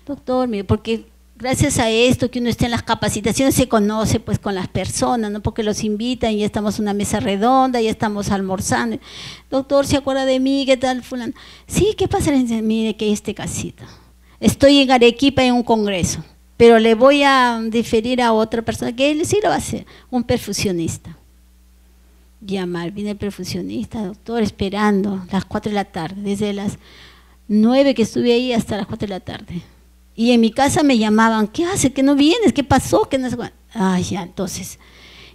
Doctor, mire, porque gracias a esto que uno está en las capacitaciones se conoce pues con las personas, ¿no? Porque los invitan y ya estamos en una mesa redonda, ya estamos almorzando. Doctor, ¿se acuerda de mí? ¿Qué tal, fulano? Sí, ¿qué pasa? Mire que hay este casito. Estoy en Arequipa en un congreso, pero le voy a diferir a otra persona que él sí lo va a hacer, un perfusionista. Llamar, viene el perfusionista, doctor, esperando las 4 de la tarde, desde las 9 que estuve ahí hasta las 4 de la tarde. Y en mi casa me llamaban, ¿qué hace? ¿Que no vienes? ¿Qué pasó? ¿Qué no sé cuándo? Ya, entonces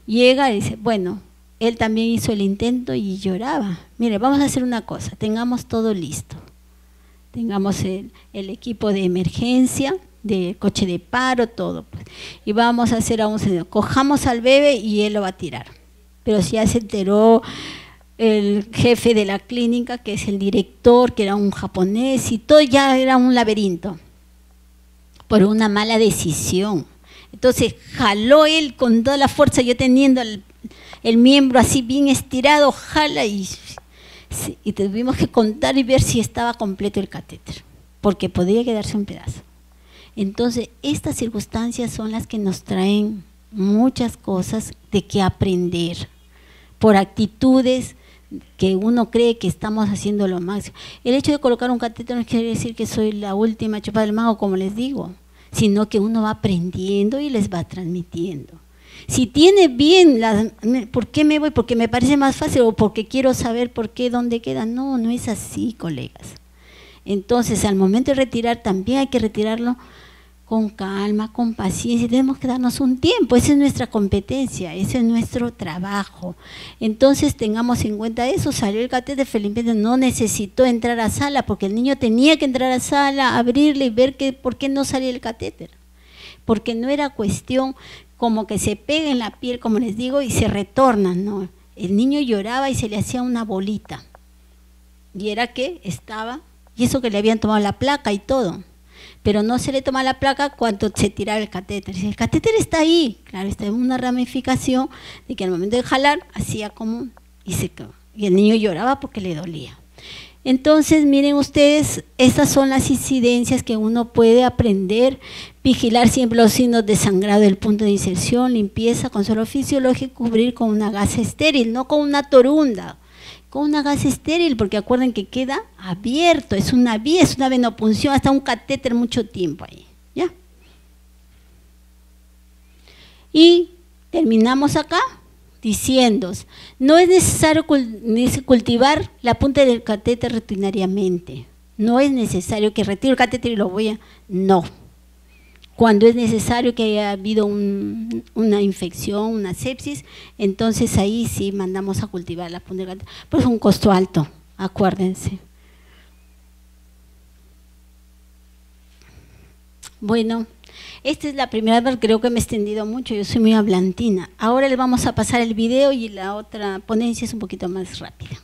llega y dice, bueno, él también hizo el intento y lloraba. Mire, vamos a hacer una cosa, tengamos todo listo. Tengamos el equipo de emergencia, de coche de paro, todo. Pues. Y vamos a hacer a un señor, cojamos al bebé y él lo va a tirar. Pero si ya se enteró el jefe de la clínica, que es el director, que era un japonés, y todo ya era un laberinto, por una mala decisión. Entonces jaló él con toda la fuerza, yo teniendo el miembro así bien estirado, jala y tuvimos que contar y ver si estaba completo el catéter, porque podría quedarse un pedazo. Entonces, estas circunstancias son las que nos traen muchas cosas de que aprender, por actitudes que uno cree que estamos haciendo lo máximo. El hecho de colocar un catéter no quiere decir que soy la última chupada del mango, como les digo, sino que uno va aprendiendo y les va transmitiendo. Si tiene bien, ¿por qué me voy? Porque me parece más fácil o porque quiero saber por qué, dónde queda. No, no es así, colegas. Entonces, al momento de retirar, también hay que retirarlo con calma, con paciencia, tenemos que darnos un tiempo, esa es nuestra competencia, ese es nuestro trabajo. Entonces tengamos en cuenta eso, salió el catéter, felizmente no necesitó entrar a sala, porque el niño tenía que entrar a sala, abrirle y ver por qué no salía el catéter, porque no era cuestión como que se pega en la piel, como les digo, y se retorna, no, el niño lloraba y se le hacía una bolita, y era que estaba, y eso que le habían tomado la placa y todo. pero no se le toma la placa cuando se tira el catéter. Si el catéter está ahí, claro, está en una ramificación de que al momento de jalar hacía como y se quedó. Y el niño lloraba porque le dolía. Entonces, miren ustedes, estas son las incidencias que uno puede aprender, vigilar siempre los signos de sangrado del punto de inserción, limpieza con suelo fisiológico, cubrir con una gasa estéril, no con una torunda, con una gasa estéril, porque acuerden que queda abierto, es una vía, es una venopunción, hasta un catéter mucho tiempo ahí, ¿ya? Y terminamos acá diciendo, no es necesario cultivar la punta del catéter rutinariamente, no es necesario que retire el catéter y lo voy a... No. Cuando es necesario que haya habido una infección, una sepsis, entonces ahí sí mandamos a cultivar la punta del catéter. Pero es un costo alto, acuérdense. Bueno, esta es la primera vez, creo que me he extendido mucho, yo soy muy hablantina. Ahora le vamos a pasar el video y la otra ponencia es un poquito más rápida.